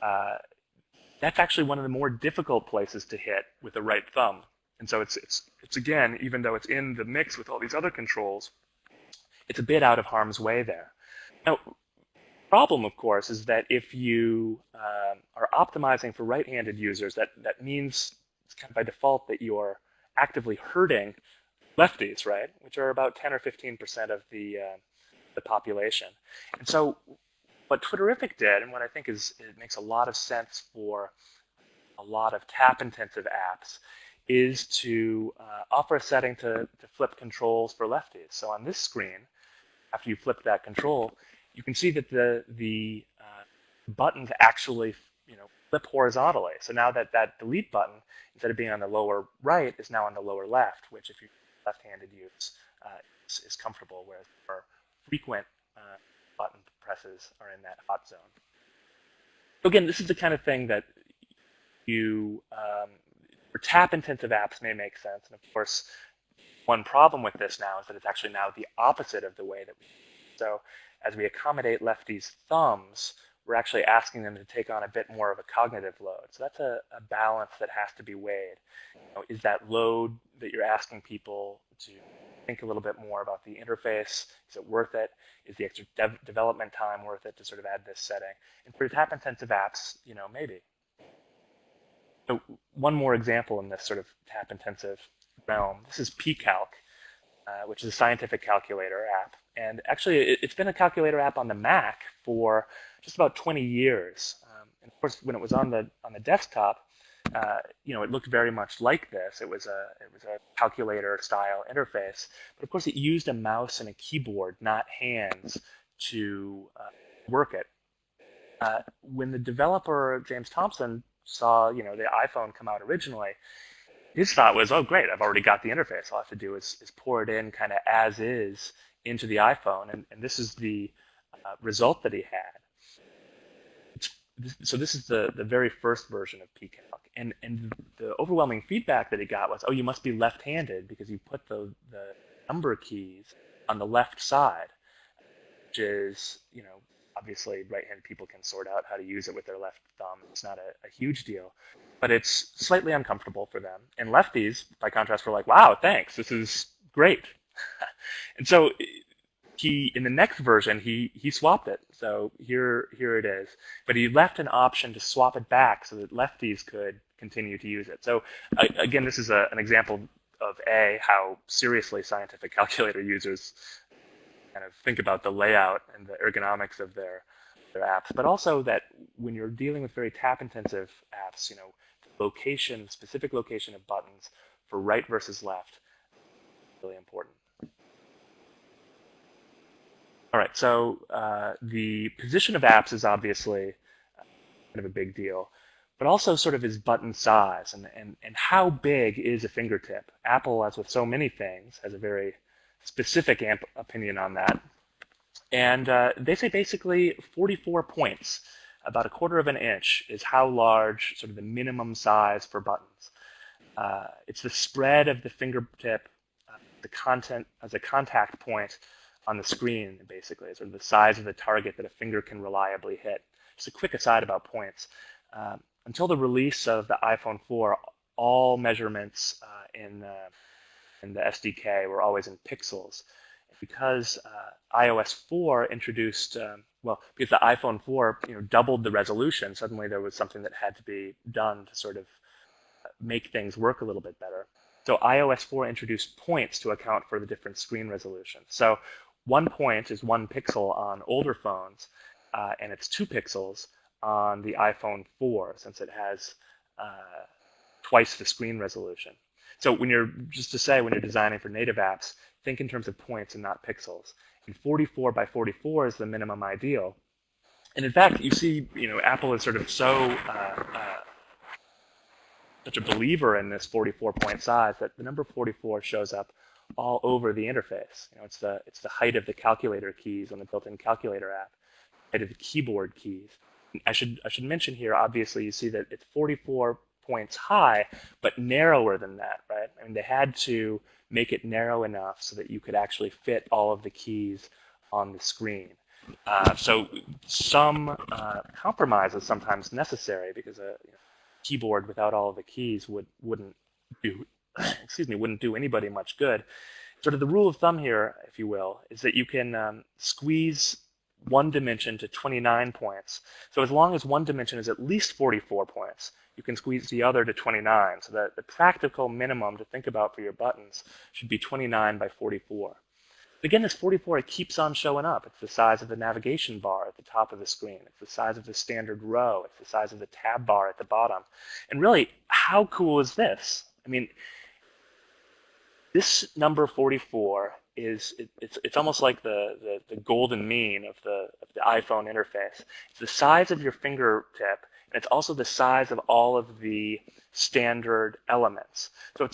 that's actually one of the more difficult places to hit with the right thumb. And so it's again, even though it's in the mix with all these other controls, it's a bit out of harm's way there. Now, the problem, of course, is that if you are optimizing for right-handed users, that means it's kind of by default that you're actively hurting lefties, right, which are about 10 or 15% of the population. And so what Twitterific did, and what I think it makes a lot of sense for a lot of tap-intensive apps, is to offer a setting to flip controls for lefties. So on this screen, after you flip that control, you can see that the buttons actually flip horizontally. So now that delete button, instead of being on the lower right, is now on the lower left, which if you left-handed use is comfortable, whereas for frequent button presses are in that hot zone. So again, this is the kind of thing that for tap-intensive apps may make sense. And of course, one problem with this now is that it's actually now the opposite of the way that we do. So as we accommodate lefties' thumbs, we're actually asking them to take on a bit more of a cognitive load. So that's a balance that has to be weighed. Is that load that you're asking people to think a little bit more about the interface? Is it worth it? Is the extra development time worth it to sort of add this setting? And for tap-intensive apps, maybe. So one more example in this sort of tap-intensive realm. This is pCalc, which is a scientific calculator app. And actually, it's been a calculator app on the Mac for just about 20 years. And of course, when it was on the desktop, it looked very much like this. It was a calculator-style interface, but of course, it used a mouse and a keyboard, not hands, to work it. When the developer James Thompson saw, the iPhone come out originally, His thought was, oh, great, I've already got the interface. All I have to do is pour it in kind of as is into the iPhone. And this is the result that he had. So this is the very first version of pCalc. And the overwhelming feedback that he got was, oh, you must be left-handed because you put the number keys on the left side, which is, obviously right-handed people can sort out how to use it with their left thumb. It's not a huge deal, but it's slightly uncomfortable for them. And lefties, by contrast, were like, wow, thanks, this is great. And so in the next version, he swapped it. So here it is. But he left an option to swap it back so that lefties could continue to use it. So again, this is an example of how seriously scientific calculator users kind of think about the layout and the ergonomics of their apps, but also that when you're dealing with very tap-intensive apps, the specific location of buttons for right versus left is really important. All right, so the position of apps is obviously kind of a big deal, but also sort of is button size and how big is a fingertip. Apple, as with so many things, has a very specific opinion on that. And they say basically 44 points, about 1/4 of an inch, is how large sort of the minimum size for buttons. It's the spread of the fingertip, the content as a contact point on the screen, basically, sort of the size of the target that a finger can reliably hit. Just a quick aside about points. Until the release of the iPhone 4, all measurements in the SDK were always in pixels. Because iOS 4 introduced, because the iPhone 4 doubled the resolution, suddenly there was something that had to be done to sort of make things work a little bit better. So iOS 4 introduced points to account for the different screen resolutions. So 1 point is 1 pixel on older phones, and it's 2 pixels on the iPhone 4, since it has twice the screen resolution. So when you're designing for native apps, think in terms of points and not pixels. And 44 by 44 is the minimum ideal. And in fact, you see, Apple is sort of such a believer in this 44-point size that the number 44 shows up all over the interface. It's the height of the calculator keys on the built-in calculator app, height of the keyboard keys. I should mention here, obviously, you see that it's 44 points high, but narrower than that, right? I mean, they had to make it narrow enough so that you could actually fit all of the keys on the screen. So some compromise is sometimes necessary because a keyboard without all of the keys wouldn't do anybody much good. Sort of the rule of thumb here, if you will, is that you can squeeze one dimension to 29 points. So as long as one dimension is at least 44 points, you can squeeze the other to 29. So that the practical minimum to think about for your buttons should be 29 by 44. But again, this 44, it keeps on showing up. It's the size of the navigation bar at the top of the screen. It's the size of the standard row. It's the size of the tab bar at the bottom. And really, how cool is this? I mean, this number 44 it's almost like the golden mean of the iPhone interface. It's the size of your fingertip, and it's also the size of all of the standard elements. So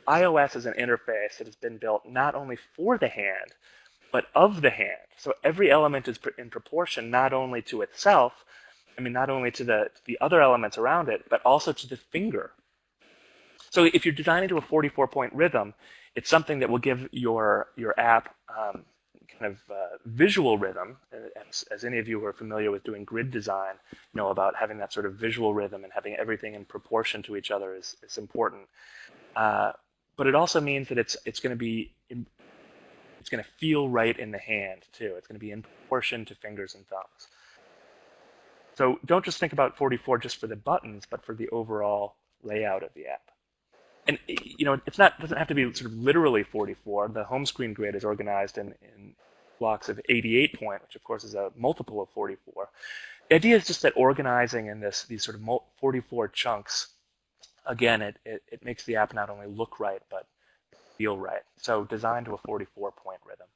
iOS is an interface that has been built not only for the hand, but of the hand. So every element is in proportion not only to itself, not only to the other elements around it, but also to the finger. So if you're designing to a 44-point rhythm, it's something that will give your app kind of visual rhythm. As any of you who are familiar with doing grid design know about having that sort of visual rhythm and having everything in proportion to each other is important. But it also means that it's going to feel right in the hand too. It's going to be in proportion to fingers and thumbs. So don't just think about 44 just for the buttons, but for the overall layout of the app. And it doesn't have to be sort of literally 44. The home screen grid is organized in blocks of 88 point, which of course is a multiple of 44. The idea is just that organizing in these sort of 44 chunks, again, it makes the app not only look right, but feel right. So designed to a 44-point rhythm.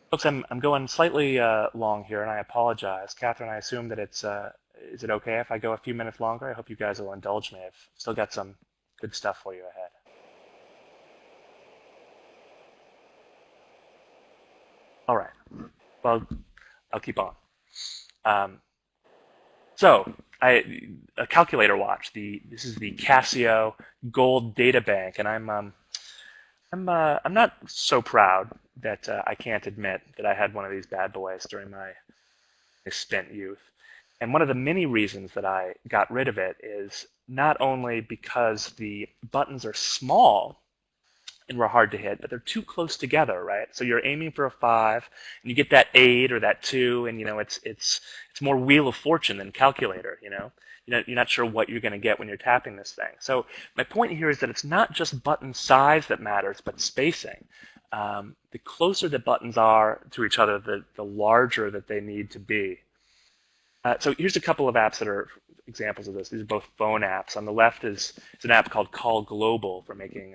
Folks, I'm going slightly long here, and I apologize. Catherine, I assume that it's Is it okay if I go a few minutes longer? I hope you guys will indulge me. I've still got some good stuff for you ahead. All right. Well, I'll keep on. So, a calculator watch. This is the Casio Gold Data Bank, and I'm not so proud that I can't admit that I had one of these bad boys during my spent youth. And one of the many reasons that I got rid of it is not only because the buttons are small and were hard to hit, but they're too close together, right? So you're aiming for a 5, and you get that 8 or that 2, and it's more Wheel of Fortune than calculator. You're not sure what you're going to get when you're tapping this thing. So my point here is that it's not just button size that matters, but spacing. The closer the buttons are to each other, the larger that they need to be. So here's a couple of apps that are examples of this. These are both phone apps. On the left is an app called Call Global for making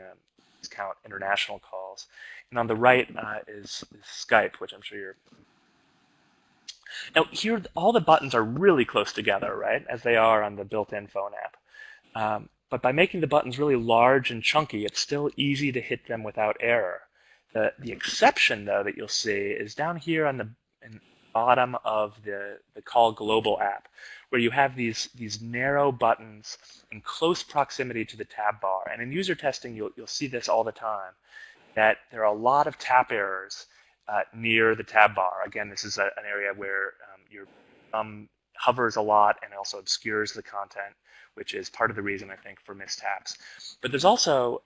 count international calls. And on the right is Skype, which I'm sure you're... Now here, all the buttons are really close together, right, as they are on the built-in phone app. But by making the buttons really large and chunky, it's still easy to hit them without error. The exception, though, that you'll see is down here on the bottom of the Call Global app, where you have these narrow buttons in close proximity to the tab bar. And in user testing, you'll see this all the time, that there are a lot of tap errors near the tab bar. Again, this is an area where your thumb hovers a lot and also obscures the content, which is part of the reason, I think, for mistaps. But there's also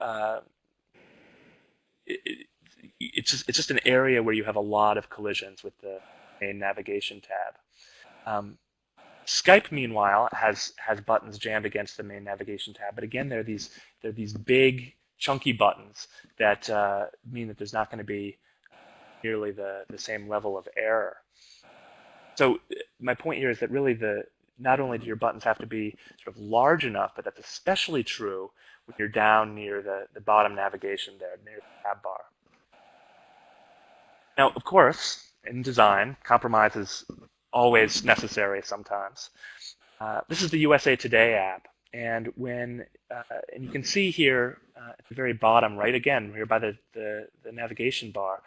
it's just an area where you have a lot of collisions with the main navigation tab. Skype, meanwhile, has buttons jammed against the main navigation tab, but again, they're these big, chunky buttons that mean that there's not going to be nearly the same level of error. So my point here is that really not only do your buttons have to be sort of large enough, but that's especially true when you're down near the bottom navigation there, near the tab bar. Now, of course, in design, compromise is always necessary sometimes. This is the USA Today app, and and you can see here at the very bottom, right again, here by the navigation bar,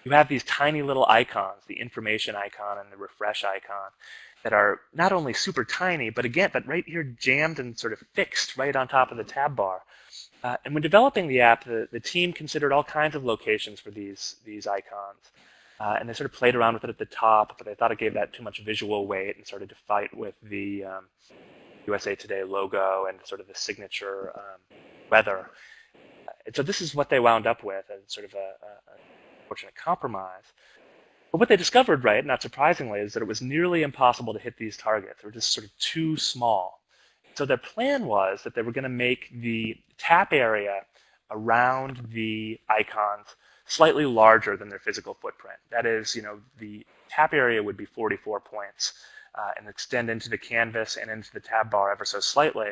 you have these tiny little icons, the information icon and the refresh icon, that are not only super tiny, but right here jammed and sort of fixed right on top of the tab bar. And when developing the app, the team considered all kinds of locations for these icons. And they sort of played around with it at the top, but they thought it gave that too much visual weight and started to fight with the USA Today logo and sort of the signature weather. And so this is what they wound up with as sort of a fortunate compromise. But what they discovered, right, not surprisingly, is that it was nearly impossible to hit these targets. They were just sort of too small. So their plan was that they were going to make the tap area around the icons slightly larger than their physical footprint. That is, the tap area would be 44 points and extend into the canvas and into the tab bar ever so slightly,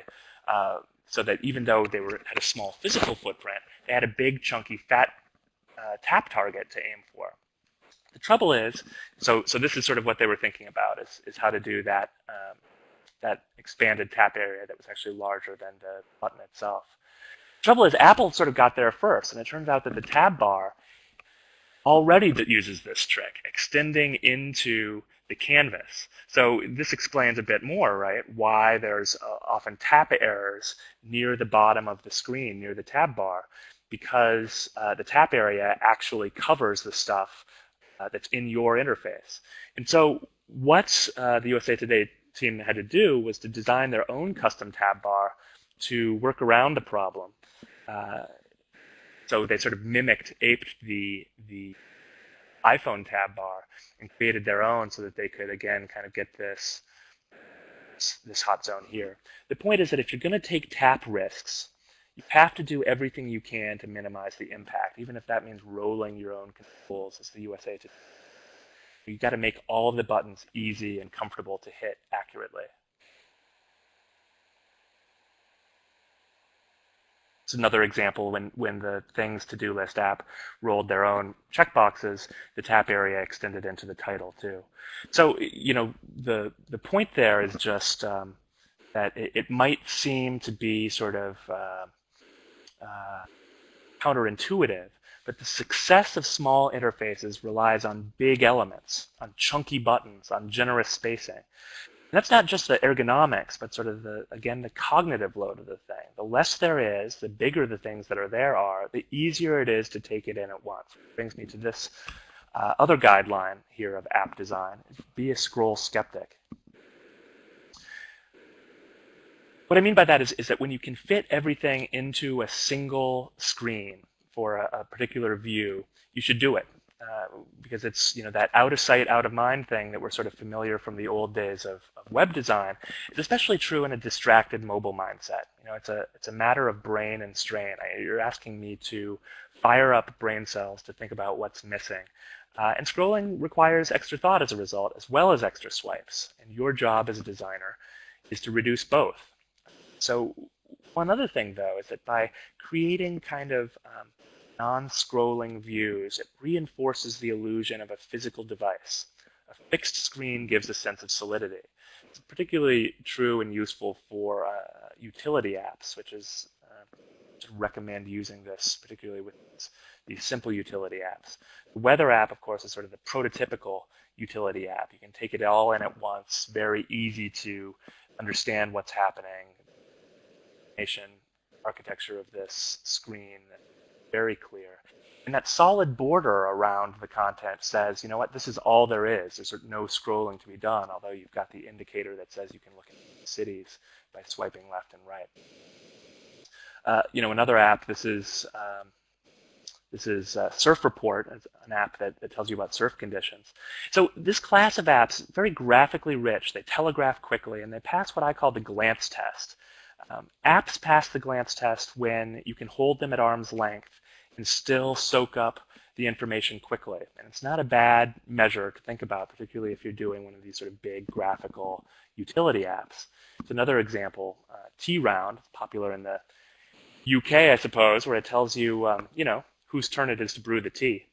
so that even though they had a small physical footprint, they had a big, chunky, fat tap target to aim for. The trouble is, so this is sort of what they were thinking about, is how to do that expanded tap area that was actually larger than the button itself. The trouble is, Apple sort of got there first, and it turns out that the tab bar already uses this trick, extending into the canvas. So this explains a bit more, right, why there's often tap errors near the bottom of the screen, near the tab bar, because the tap area actually covers the stuff that's in your interface. And so what the USA Today team had to do was to design their own custom tab bar to work around the problem. So they sort of aped the iPhone tab bar and created their own so that they could, again, kind of get this hot zone here. The point is that if you're going to take tap risks, you have to do everything you can to minimize the impact, even if that means rolling your own controls, as the USA Today. You've got to make all of the buttons easy and comfortable to hit accurately. It's another example when the Things to-do list app rolled their own checkboxes, the tap area extended into the title too. So, the point there is just that it might seem to be sort of counterintuitive, but the success of small interfaces relies on big elements, on chunky buttons, on generous spacing. And that's not just the ergonomics, but sort of again, the cognitive load of the thing. The less there is, the bigger the things that are there are, the easier it is to take it in at once. Which brings me to this other guideline here of app design: be a scroll skeptic. What I mean by that is that when you can fit everything into a single screen for a particular view, you should do it. Because it's that out of sight, out of mind thing that we're sort of familiar from the old days of web design is especially true in a distracted mobile mindset. It's a matter of brain and strain. You're asking me to fire up brain cells to think about what's missing. And scrolling requires extra thought as a result, as well as extra swipes. And your job as a designer is to reduce both. So one other thing, though, is that by creating kind of non-scrolling views, it reinforces the illusion of a physical device. A fixed screen gives a sense of solidity. It's particularly true and useful for utility apps, which is to recommend using this, particularly with these simple utility apps. The weather app, of course, is sort of the prototypical utility app. You can take it all in at once, very easy to understand what's happening. Architecture of this screen, very clear. And that solid border around the content says, you know what, this is all there is. There's no scrolling to be done, although you've got the indicator that says you can look at cities by swiping left and right. Another app, this is Surf Report, an app that tells you about surf conditions. So this class of apps, very graphically rich, they telegraph quickly, and they pass what I call the glance test. Apps pass the glance test when you can hold them at arm's length and still soak up the information quickly. And it's not a bad measure to think about, particularly if you're doing one of these sort of big graphical utility apps. It's another example, T-Round, popular in the UK, I suppose, where it tells you, whose turn it is to brew the tea.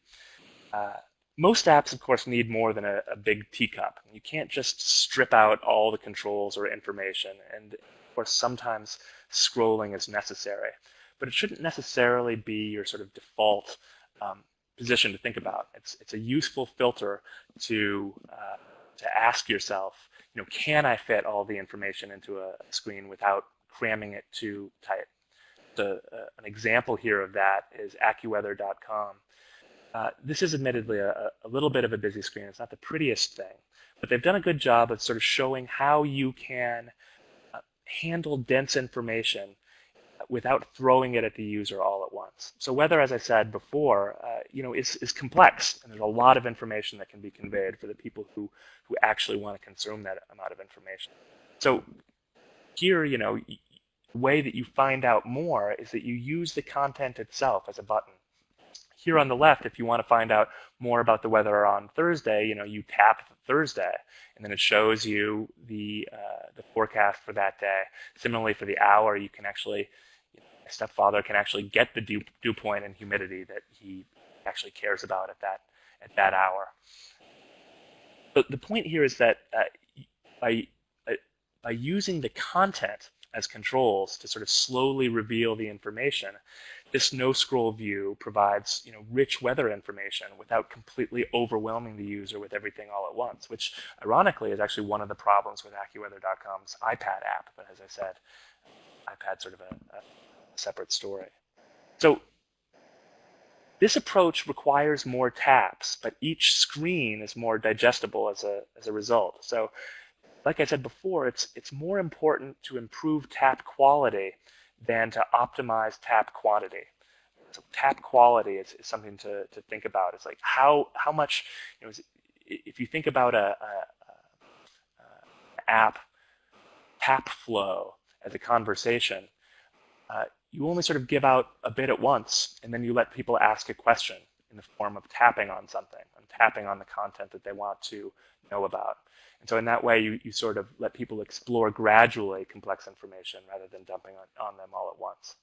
Most apps, of course, need more than a big teacup. You can't just strip out all the controls or information. And of course, sometimes scrolling is necessary. But it shouldn't necessarily be your sort of default position to think about. It's a useful filter to ask yourself, can I fit all the information into a screen without cramming it too tight? An example here of that is AccuWeather.com. This is admittedly a little bit of a busy screen. It's not the prettiest thing, but they've done a good job of sort of showing how you can handle dense information without throwing it at the user all at once. So weather, as I said before, is complex, and there's a lot of information that can be conveyed for the people who actually want to consume that amount of information. So here, the way that you find out more is that you use the content itself as a button. Here on the left, if you want to find out more about the weather on Thursday, you tap Thursday, and then it shows you the forecast for that day. Similarly, for the hour, you can actually, my stepfather can actually get the dew point and humidity that he actually cares about at that hour. But the point here is that by using the content as controls to sort of slowly reveal the information, this no-scroll view provides rich weather information without completely overwhelming the user with everything all at once, which ironically is actually one of the problems with AccuWeather.com's iPad app. But as I said, iPad's sort of a separate story. So this approach requires more taps, but each screen is more digestible as a result. So like I said before, it's more important to improve tap quality than to optimize tap quantity. So tap quality is something to think about. It's like how much, if you think about a app tap flow as a conversation, you only sort of give out a bit at once, and then you let people ask a question in the form of tapping on something, and tapping on the content that they want to know about. And so in that way, you sort of let people explore gradually complex information rather than dumping on them all at once.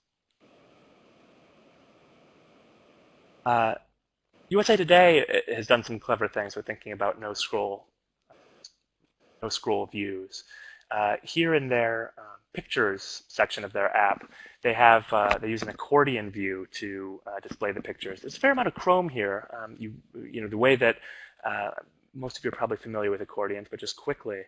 USA Today has done some clever things with thinking about no scroll views. Here in their pictures section of their app, they use an accordion view to display the pictures. There's a fair amount of Chrome here. The way that most of you are probably familiar with accordions, but just quickly.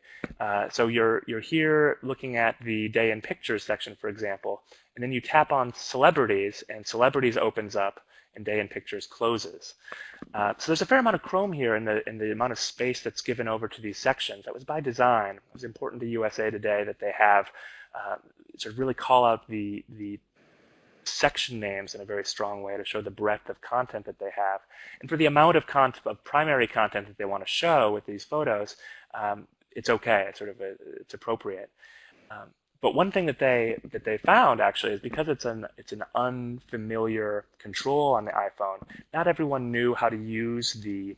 So you're here looking at the Day in Pictures section, for example, and then you tap on Celebrities, and Celebrities opens up, and Day in Pictures closes. So there's a fair amount of Chrome here in the amount of space that's given over to these sections. That was by design. It was important to USA Today that they have sort of really call out the section names in a very strong way to show the breadth of content that they have. And for the amount of primary content that they want to show with these photos, it's okay. It's appropriate. But one thing that they found actually is because it's an unfamiliar control on the iPhone, not everyone knew how to use the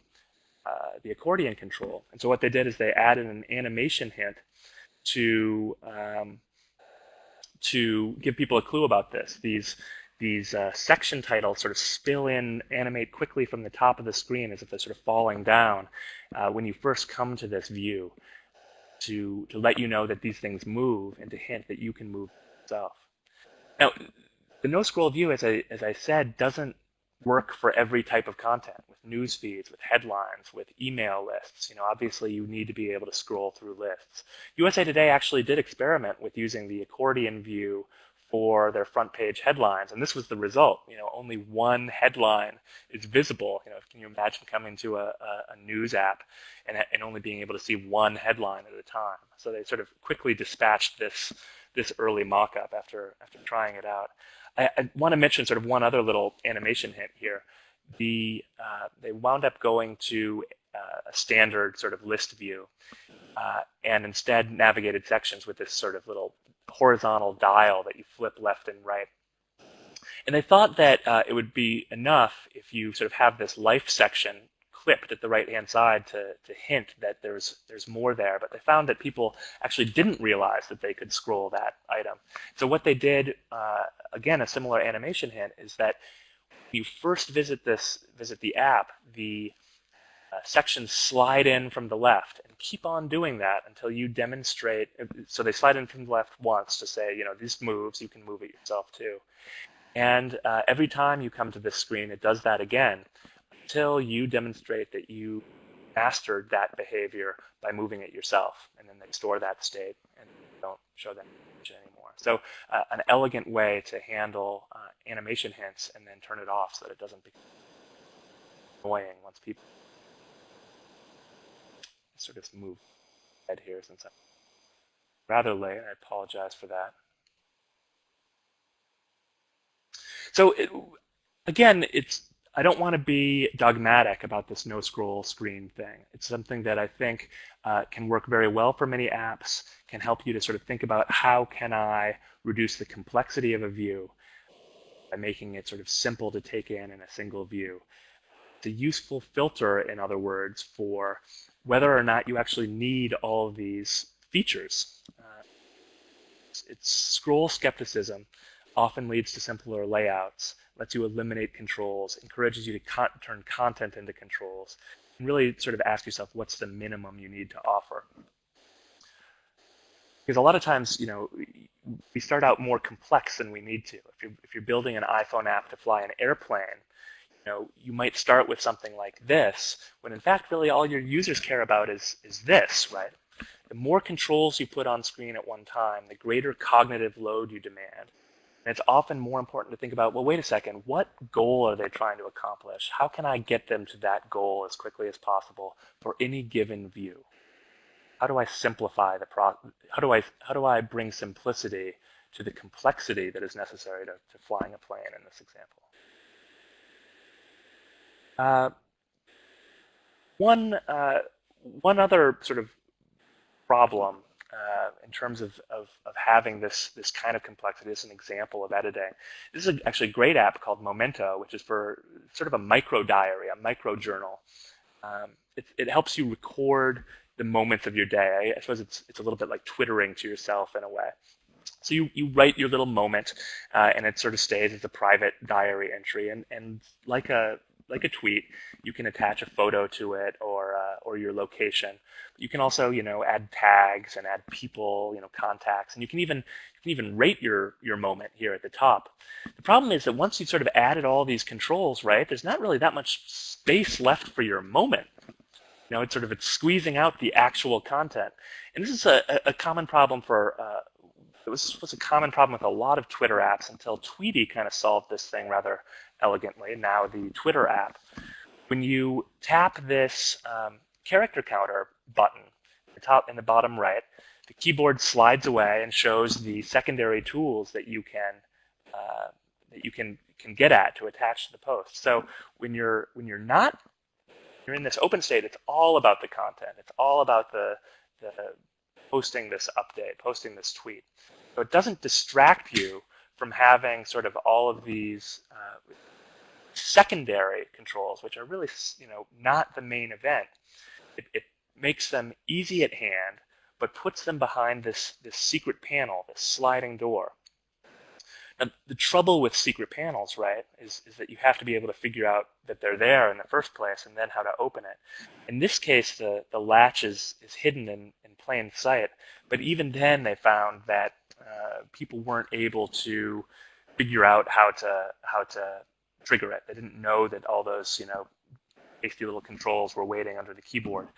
accordion control. And so what they did is they added an animation hint to give people a clue about this. These section titles sort of spill in, animate quickly from the top of the screen as if they're sort of falling down when you first come to this view, to let you know that these things move and to hint that you can move yourself. Now, the no-scroll view, as I said, doesn't work for every type of content, with news feeds, with headlines, with email lists. Obviously you need to be able to scroll through lists. USA Today actually did experiment with using the accordion view for their front page headlines, and this was the result. Only one headline is visible. Can you imagine coming to a news app and only being able to see one headline at a time? So they sort of quickly dispatched this early mock-up after trying it out. I want to mention sort of one other little animation hint here. They wound up going to a standard sort of list view and instead navigated sections with this sort of little horizontal dial that you flip left and right. And they thought that it would be enough if you sort of have this life section clipped at the right-hand side to hint that there's more there. But they found that people actually didn't realize that they could scroll that item. So what they did, again, a similar animation hint, is that when you first visit the app, the sections slide in from the left, and keep on doing that until you demonstrate. So they slide in from the left once to say, this moves, you can move it yourself too. And every time you come to this screen, it does that again until you demonstrate that you mastered that behavior by moving it yourself. And then they store that state and don't show that animation anymore. So an elegant way to handle animation hints and then turn it off so that it doesn't become annoying once people sort of move ahead here since I'm rather late. I apologize for that. So again, I don't want to be dogmatic about this no scroll screen thing. It's something that I think can work very well for many apps, can help you to sort of think about how can I reduce the complexity of a view by making it sort of simple to take in a single view. It's a useful filter, in other words, for whether or not you actually need all of these features. It's scroll skepticism often leads to simpler layouts, lets you eliminate controls, encourages you to turn content into controls, and really sort of ask yourself what's the minimum you need to offer. Because a lot of times, we start out more complex than we need to. If you're building an iPhone app to fly an airplane, you might start with something like this, when in fact really all your users care about is this, right? The more controls you put on screen at one time, the greater cognitive load you demand. And it's often more important to think about, well, wait a second, what goal are they trying to accomplish? How can I get them to that goal as quickly as possible for any given view? How do I simplify the process? How do I bring simplicity to the complexity that is necessary to flying a plane in this example? One other sort of problem in terms of having this kind of complexity is an example of editing. This is actually a great app called Momento, which is for sort of a micro diary, a micro journal. It helps you record the moments of your day. I suppose it's a little bit like twittering to yourself in a way. So you write your little moment, and it sort of stays as a private diary entry. And like a like a tweet, you can attach a photo to it or your location. You can also, add tags and add people, contacts, and you can even rate your moment here at the top. The problem is that once you've sort of added all these controls, right, there's not really that much space left for your moment. It's squeezing out the actual content. And this is a common problem it was a common problem with a lot of Twitter apps until Tweety kind of solved this thing rather elegantly. Now the Twitter app, when you tap this character counter button in the bottom right, the keyboard slides away and shows the secondary tools that you can get at to attach to the post. So when you're in this open state, it's all about the content. It's all about the posting this update, posting this tweet. So it doesn't distract you from having sort of all of these secondary controls, which are really, not the main event. It makes them easy at hand, but puts them behind this secret panel, this sliding door. Now, the trouble with secret panels, right, is that you have to be able to figure out that they're there in the first place and then how to open it. In this case, the latch is hidden in plain sight, but even then they found that people weren't able to figure out how to trigger it. They didn't know that all those, hasty little controls were waiting under the keyboard.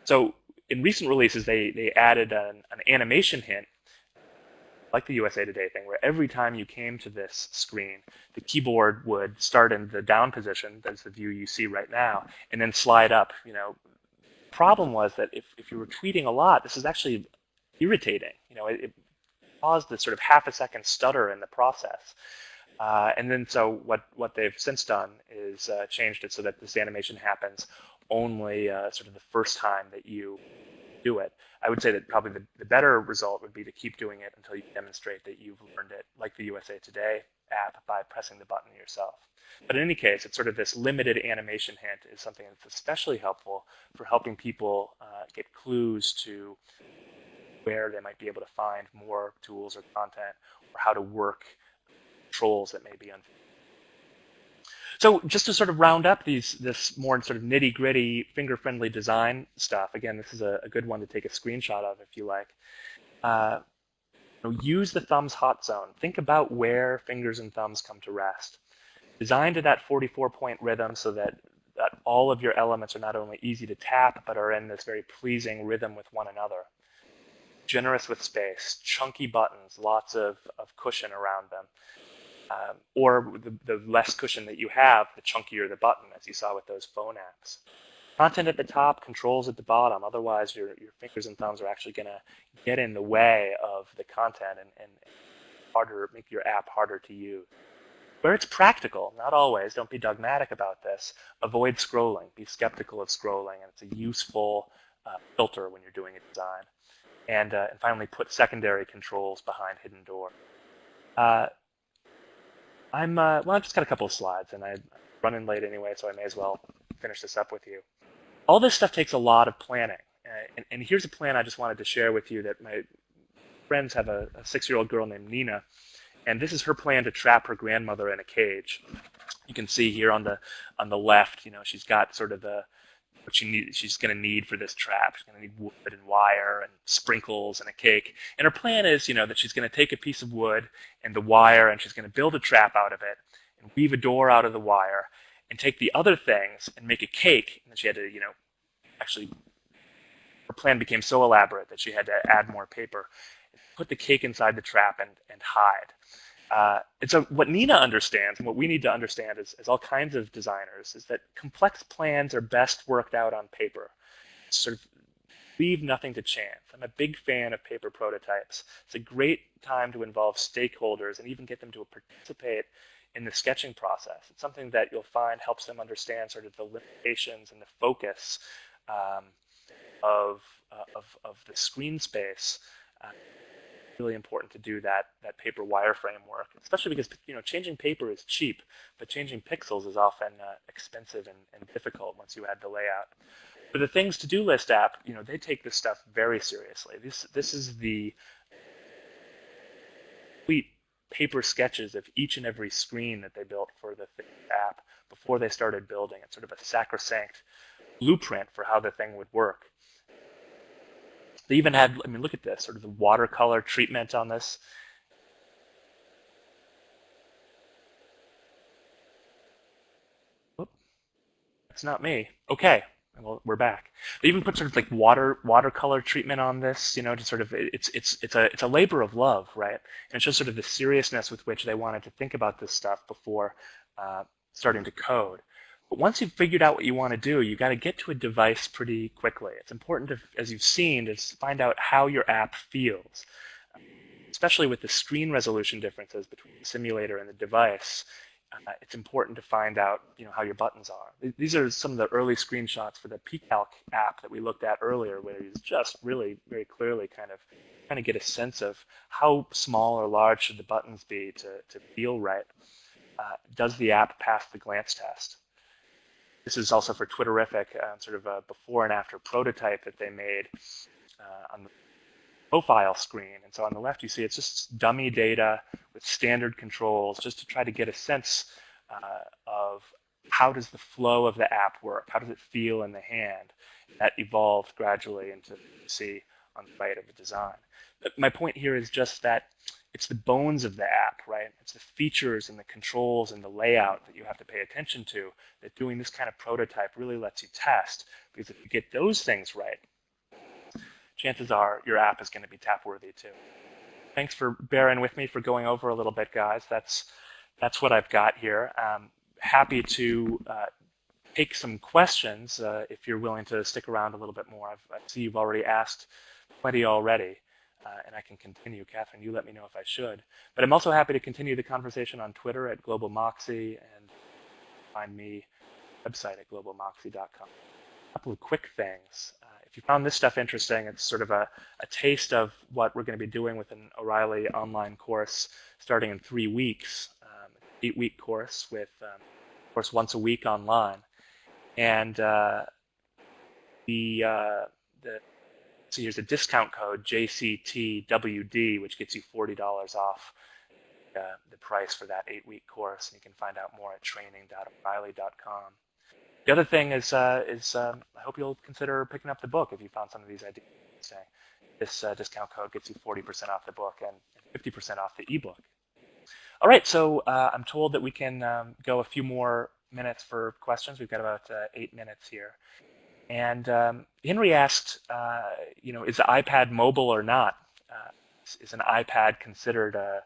So in recent releases, they added an animation hint, like the USA Today thing, where every time you came to this screen, the keyboard would start in the down position, that's the view you see right now, and then slide up. The problem was that if you were tweeting a lot, this is actually irritating. It caused this sort of half a second stutter in the process. And then so what they've since done is changed it so that this animation happens only sort of the first time that you do it. I would say that probably the better result would be to keep doing it until you demonstrate that you've learned it, like the USA Today app, by pressing the button yourself. But in any case, it's sort of this limited animation hint is something that's especially helpful for helping people get clues to where they might be able to find more tools or content, or how to work controls that may be unfamiliar. So just to sort of round up this more sort of nitty-gritty, finger-friendly design stuff, again, this is a good one to take a screenshot of if you like. Use the thumb's hot zone. Think about where fingers and thumbs come to rest. Design to that 44-point rhythm so that all of your elements are not only easy to tap, but are in this very pleasing rhythm with one another. Generous with space, chunky buttons, lots of cushion around them. Or the less cushion that you have, the chunkier the button, as you saw with those phone apps. Content at the top, controls at the bottom. Otherwise, your fingers and thumbs are actually going to get in the way of the content and make your app harder to use. Where it's practical, not always, don't be dogmatic about this, avoid scrolling. Be skeptical of scrolling, and it's a useful filter when you're doing a design. And finally, put secondary controls behind hidden doors. I've just got a couple of slides, and I'm running late anyway, so I may as well finish this up with you. All this stuff takes a lot of planning, and here's a plan I just wanted to share with you that my friends have a 6-year-old girl named Nina, and this is her plan to trap her grandmother in a cage. You can see here on the left, she's got sort of what she's going to need for this trap. She's going to need wood and wire and sprinkles and a cake. And her plan is, that she's going to take a piece of wood and the wire, and she's going to build a trap out of it and weave a door out of the wire and take the other things and make a cake. And then she had to, actually, her plan became so elaborate that she had to add more paper, put the cake inside the trap and hide. And so what Nina understands, and what we need to understand as all kinds of designers, is that complex plans are best worked out on paper. Sort of leave nothing to chance. I'm a big fan of paper prototypes. It's a great time to involve stakeholders and even get them to participate in the sketching process. It's something that you'll find helps them understand sort of the limitations and the focus of the screen space. Really important to do that paper wireframe work, especially because changing paper is cheap, but changing pixels is often expensive and difficult once you add the layout. For the Things To Do List app, they take this stuff very seriously. This is the complete paper sketches of each and every screen that they built for the Things app before they started building. It's sort of a sacrosanct blueprint for how the thing would work. They even had, I mean, look at this, sort of the watercolor treatment on this. Whoop, that's not me. Okay, well, we're back. They even put sort of like watercolor treatment on this, to sort of, it's a labor of love, right? And it shows sort of the seriousness with which they wanted to think about this stuff before starting to code. But once you've figured out what you want to do, you've got to get to a device pretty quickly. It's important, to, as you've seen, to find out how your app feels, especially with the screen resolution differences between the simulator and the device. It's important to find out, how your buttons are. These are some of the early screenshots for the pCalc app that we looked at earlier, where you just really very clearly kind of get a sense of how small or large should the buttons be to feel right. Does the app pass the glance test? This is also for Twitterific, sort of a before and after prototype that they made on the profile screen. And so on the left, you see it's just dummy data with standard controls just to try to get a sense of how does the flow of the app work? How does it feel in the hand? That evolved gradually into what you see on the right of the design. But my point here is just that it's the bones of the app, right? It's the features and the controls and the layout that you have to pay attention to that doing this kind of prototype really lets you test. Because if you get those things right, chances are your app is going to be tap-worthy too. Thanks for bearing with me for going over a little bit, guys. That's what I've got here. Happy to take some questions if you're willing to stick around a little bit more. I see you've already asked plenty already. And I can continue. Catherine, you let me know if I should. But I'm also happy to continue the conversation on Twitter at GlobalMoxie, and find me website at globalmoxie.com. A couple of quick things. If you found this stuff interesting, it's sort of a taste of what we're going to be doing with an O'Reilly online course starting in 3 weeks. 8-week course with, of course, once a week online. And so here's a discount code, JCTWD, which gets you $40 off the price for that 8-week course. And you can find out more at training.o'reilly.com. The other thing is I hope you'll consider picking up the book if you found some of these ideas interesting. This discount code gets you 40% off the book and 50% off the ebook. All right, so I'm told that we can go a few more minutes for questions. We've got about 8 minutes here. And Henry asked, is the iPad mobile or not? Is an iPad considered a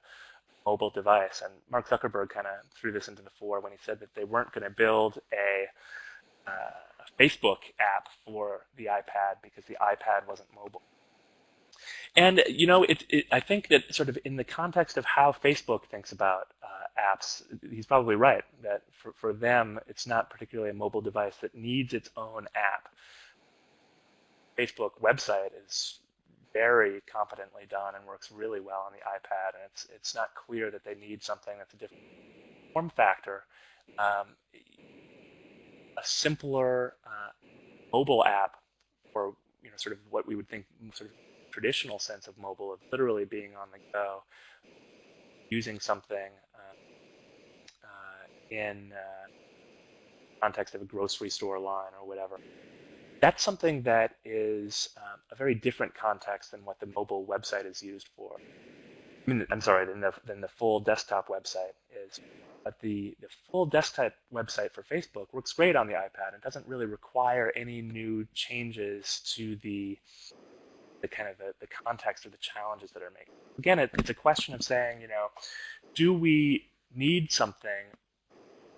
mobile device? And Mark Zuckerberg kind of threw this into the fore when he said that they weren't going to build a Facebook app for the iPad because the iPad wasn't mobile. And, I think that sort of in the context of how Facebook thinks about apps, he's probably right, that for them, it's not particularly a mobile device that needs its own app. Facebook website is very competently done and works really well on the iPad, and it's not clear that they need something that's a different form factor. A simpler mobile app, or sort of what we would think sort of traditional sense of mobile, of literally being on the go, using something in context of a grocery store line or whatever. That's something that is a very different context than what the mobile website is used for. I'm sorry, than the full desktop website is. But the full desktop website for Facebook works great on the iPad and doesn't really require any new changes to the kind of the context or the challenges that are made. Again, it's a question of saying, do we need something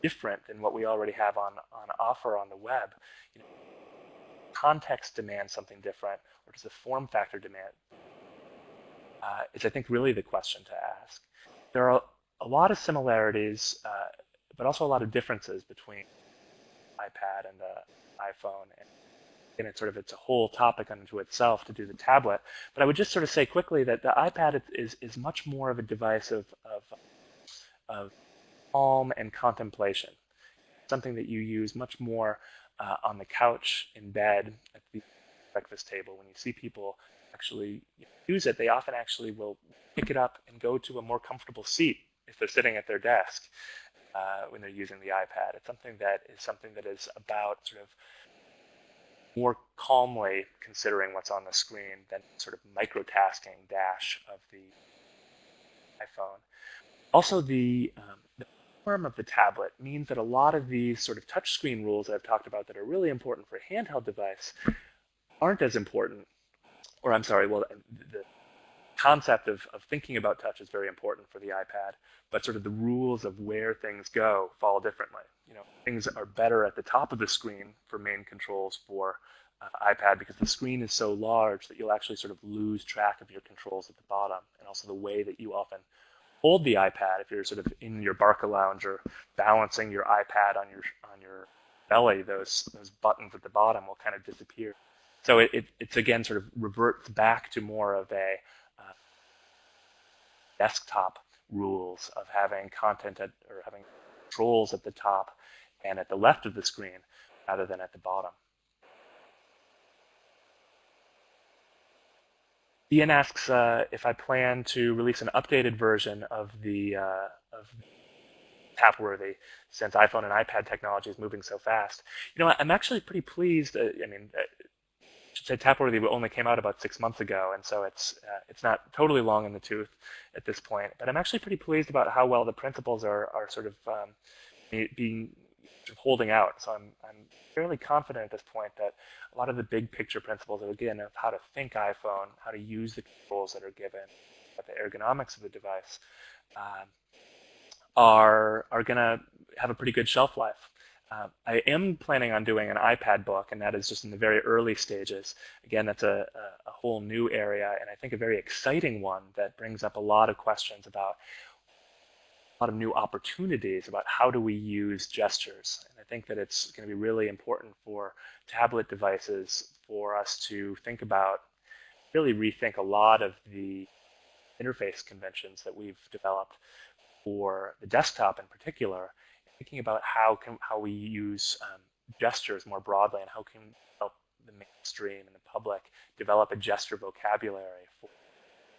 different than what we already have on offer on the web? Context demands something different, or does the form factor demand? Is, I think, really the question to ask. There are a lot of similarities, but also a lot of differences between iPad and the iPhone. And it's a whole topic unto itself to do the tablet. But I would just sort of say quickly that the iPad is much more of a device of calm and contemplation. Something that you use much more on the couch, in bed, at the breakfast table. When you see people actually use it, they often actually will pick it up and go to a more comfortable seat if they're sitting at their desk. when they're using the iPad. It's something that is about sort of more calmly considering what's on the screen than sort of microtasking dash of the iPhone. Also, the form of the tablet means that a lot of these sort of touchscreen rules that I've talked about that are really important for a handheld device aren't as important, or I'm sorry, well, the concept of thinking about touch is very important for the iPad, but sort of the rules of where things go fall differently. Things are better at the top of the screen for main controls for iPad because the screen is so large that you'll actually sort of lose track of your controls at the bottom, and also the way that you often hold the iPad if you're sort of in your Barca lounge or balancing your iPad on your belly. Those buttons at the bottom will kind of disappear. So it's again sort of reverts back to more of a desktop rules of having or having controls at the top and at the left of the screen rather than at the bottom. Ian asks if I plan to release an updated version of Tapworthy since iPhone and iPad technology is moving so fast. I'm actually pretty pleased. I should say Tapworthy only came out about 6 months ago, and so it's not totally long in the tooth at this point. But I'm actually pretty pleased about how well the principles are sort of being holding out. So I'm fairly confident at this point that a lot of the big picture principles of how to think iPhone, how to use the controls that are given, the ergonomics of the device, are going to have a pretty good shelf life. I am planning on doing an iPad book, and that is just in the very early stages. Again, that's a whole new area, and I think a very exciting one that brings up a lot of questions about a lot of new opportunities about how do we use gestures. And I think that it's going to be really important for tablet devices for us to think about, really rethink a lot of the interface conventions that we've developed for the desktop in particular, thinking about how we use gestures more broadly and how can we help the mainstream and the public develop a gesture vocabulary for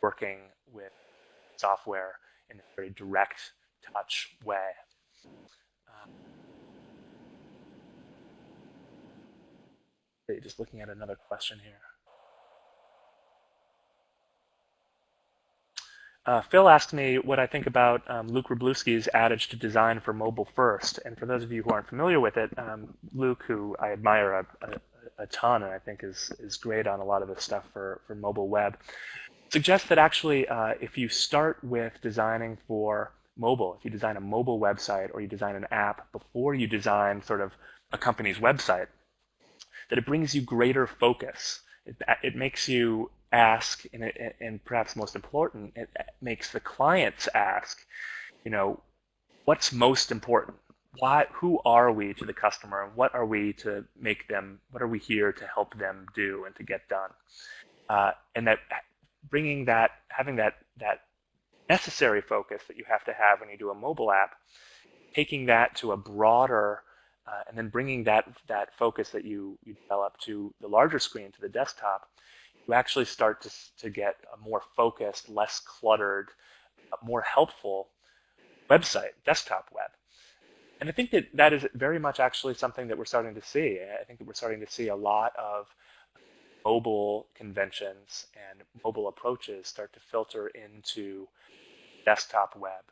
working with software in a very direct touch way. Just looking at another question here. Phil asked me what I think about Luke Wroblewski's adage to design for mobile first. And for those of you who aren't familiar with it, Luke, who I admire a ton and I think is great on a lot of this stuff for mobile web, suggests that actually if you start with designing for mobile, if you design a mobile website or you design an app before you design sort of a company's website, that it brings you greater focus. It makes you ask, and perhaps most important, it makes the clients ask, what's most important? Who are we to the customer, and what are we here to help them do and to get done? And that having that necessary focus that you have to have when you do a mobile app, taking that to a broader, and then bringing that focus that you develop to the larger screen, to the desktop, you actually start to get a more focused, less cluttered, more helpful website, desktop web. And I think that is very much actually something that we're starting to see. I think that we're starting to see a lot of mobile conventions and mobile approaches start to filter into desktop web.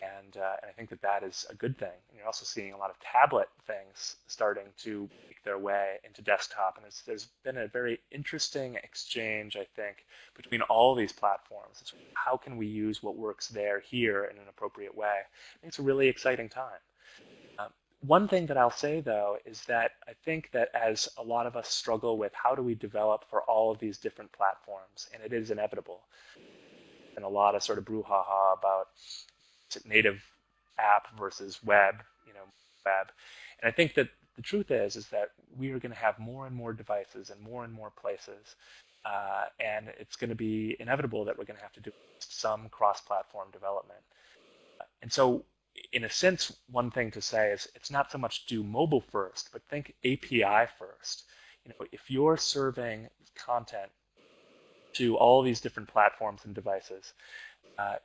And I think that is a good thing. And you're also seeing a lot of tablet things starting to make their way into desktop. And there's been a very interesting exchange, I think, between all these platforms. It's how can we use what works there here in an appropriate way? I think it's a really exciting time. One thing that I'll say, though, is that I think that as a lot of us struggle with how do we develop for all of these different platforms, and it is inevitable, and a lot of sort of brouhaha about native app versus web, web. And I think that the truth is that we are going to have more and more devices and more places, and it's going to be inevitable that we're going to have to do some cross-platform development. And so, in a sense, one thing to say is it's not so much do mobile first, but think API first. If you're serving content to all these different platforms and devices,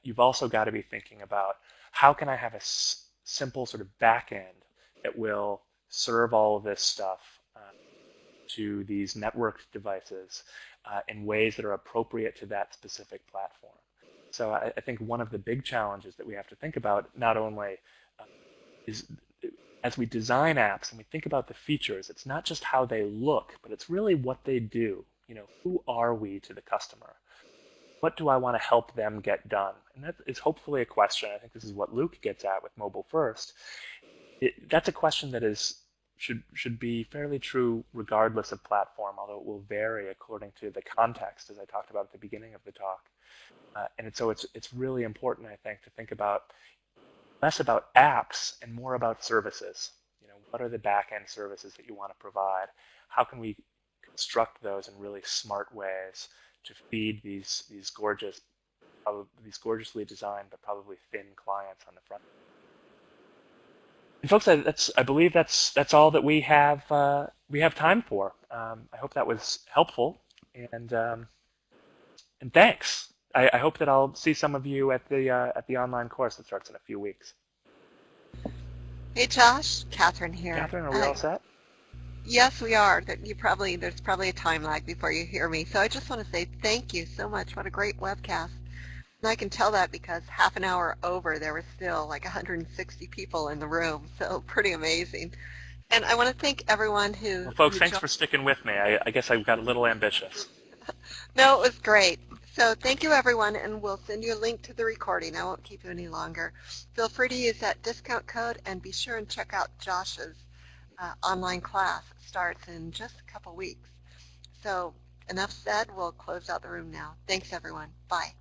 you've also got to be thinking about how can I have a simple sort of back end that will serve all of this stuff to these networked devices in ways that are appropriate to that specific platform. So I think one of the big challenges that we have to think about not only is as we design apps and we think about the features, it's not just how they look, but it's really what they do. Who are we to the customer? What do I want to help them get done? And that is hopefully a question. I think this is what Luke gets at with mobile first. That's a question that should be fairly true regardless of platform, although it will vary according to the context, as I talked about at the beginning of the talk. So it's really important, I think, to think about less about apps and more about services. What are the back-end services that you want to provide? How can we construct those in really smart ways to feed these gorgeously designed but probably thin clients on the front? And folks, I believe that's all that we have time for. I hope that was helpful, and thanks. I hope that I'll see some of you at the online course that starts in a few weeks. Hey Josh, Catherine here. Catherine, are we all set? Yes, we are. There's probably a time lag before you hear me. So I just want to say thank you so much. What a great webcast. And I can tell that because half an hour over, there were still like 160 people in the room. So pretty amazing. And I want to thank everyone who... Well, folks, thanks for sticking with me. I guess I got a little ambitious. No, it was great. So thank you, everyone, and we'll send you a link to the recording. I won't keep you any longer. Feel free to use that discount code, and be sure and check out Josh's online class. It starts in just a couple weeks. So enough said. We'll close out the room now. Thanks, everyone. Bye.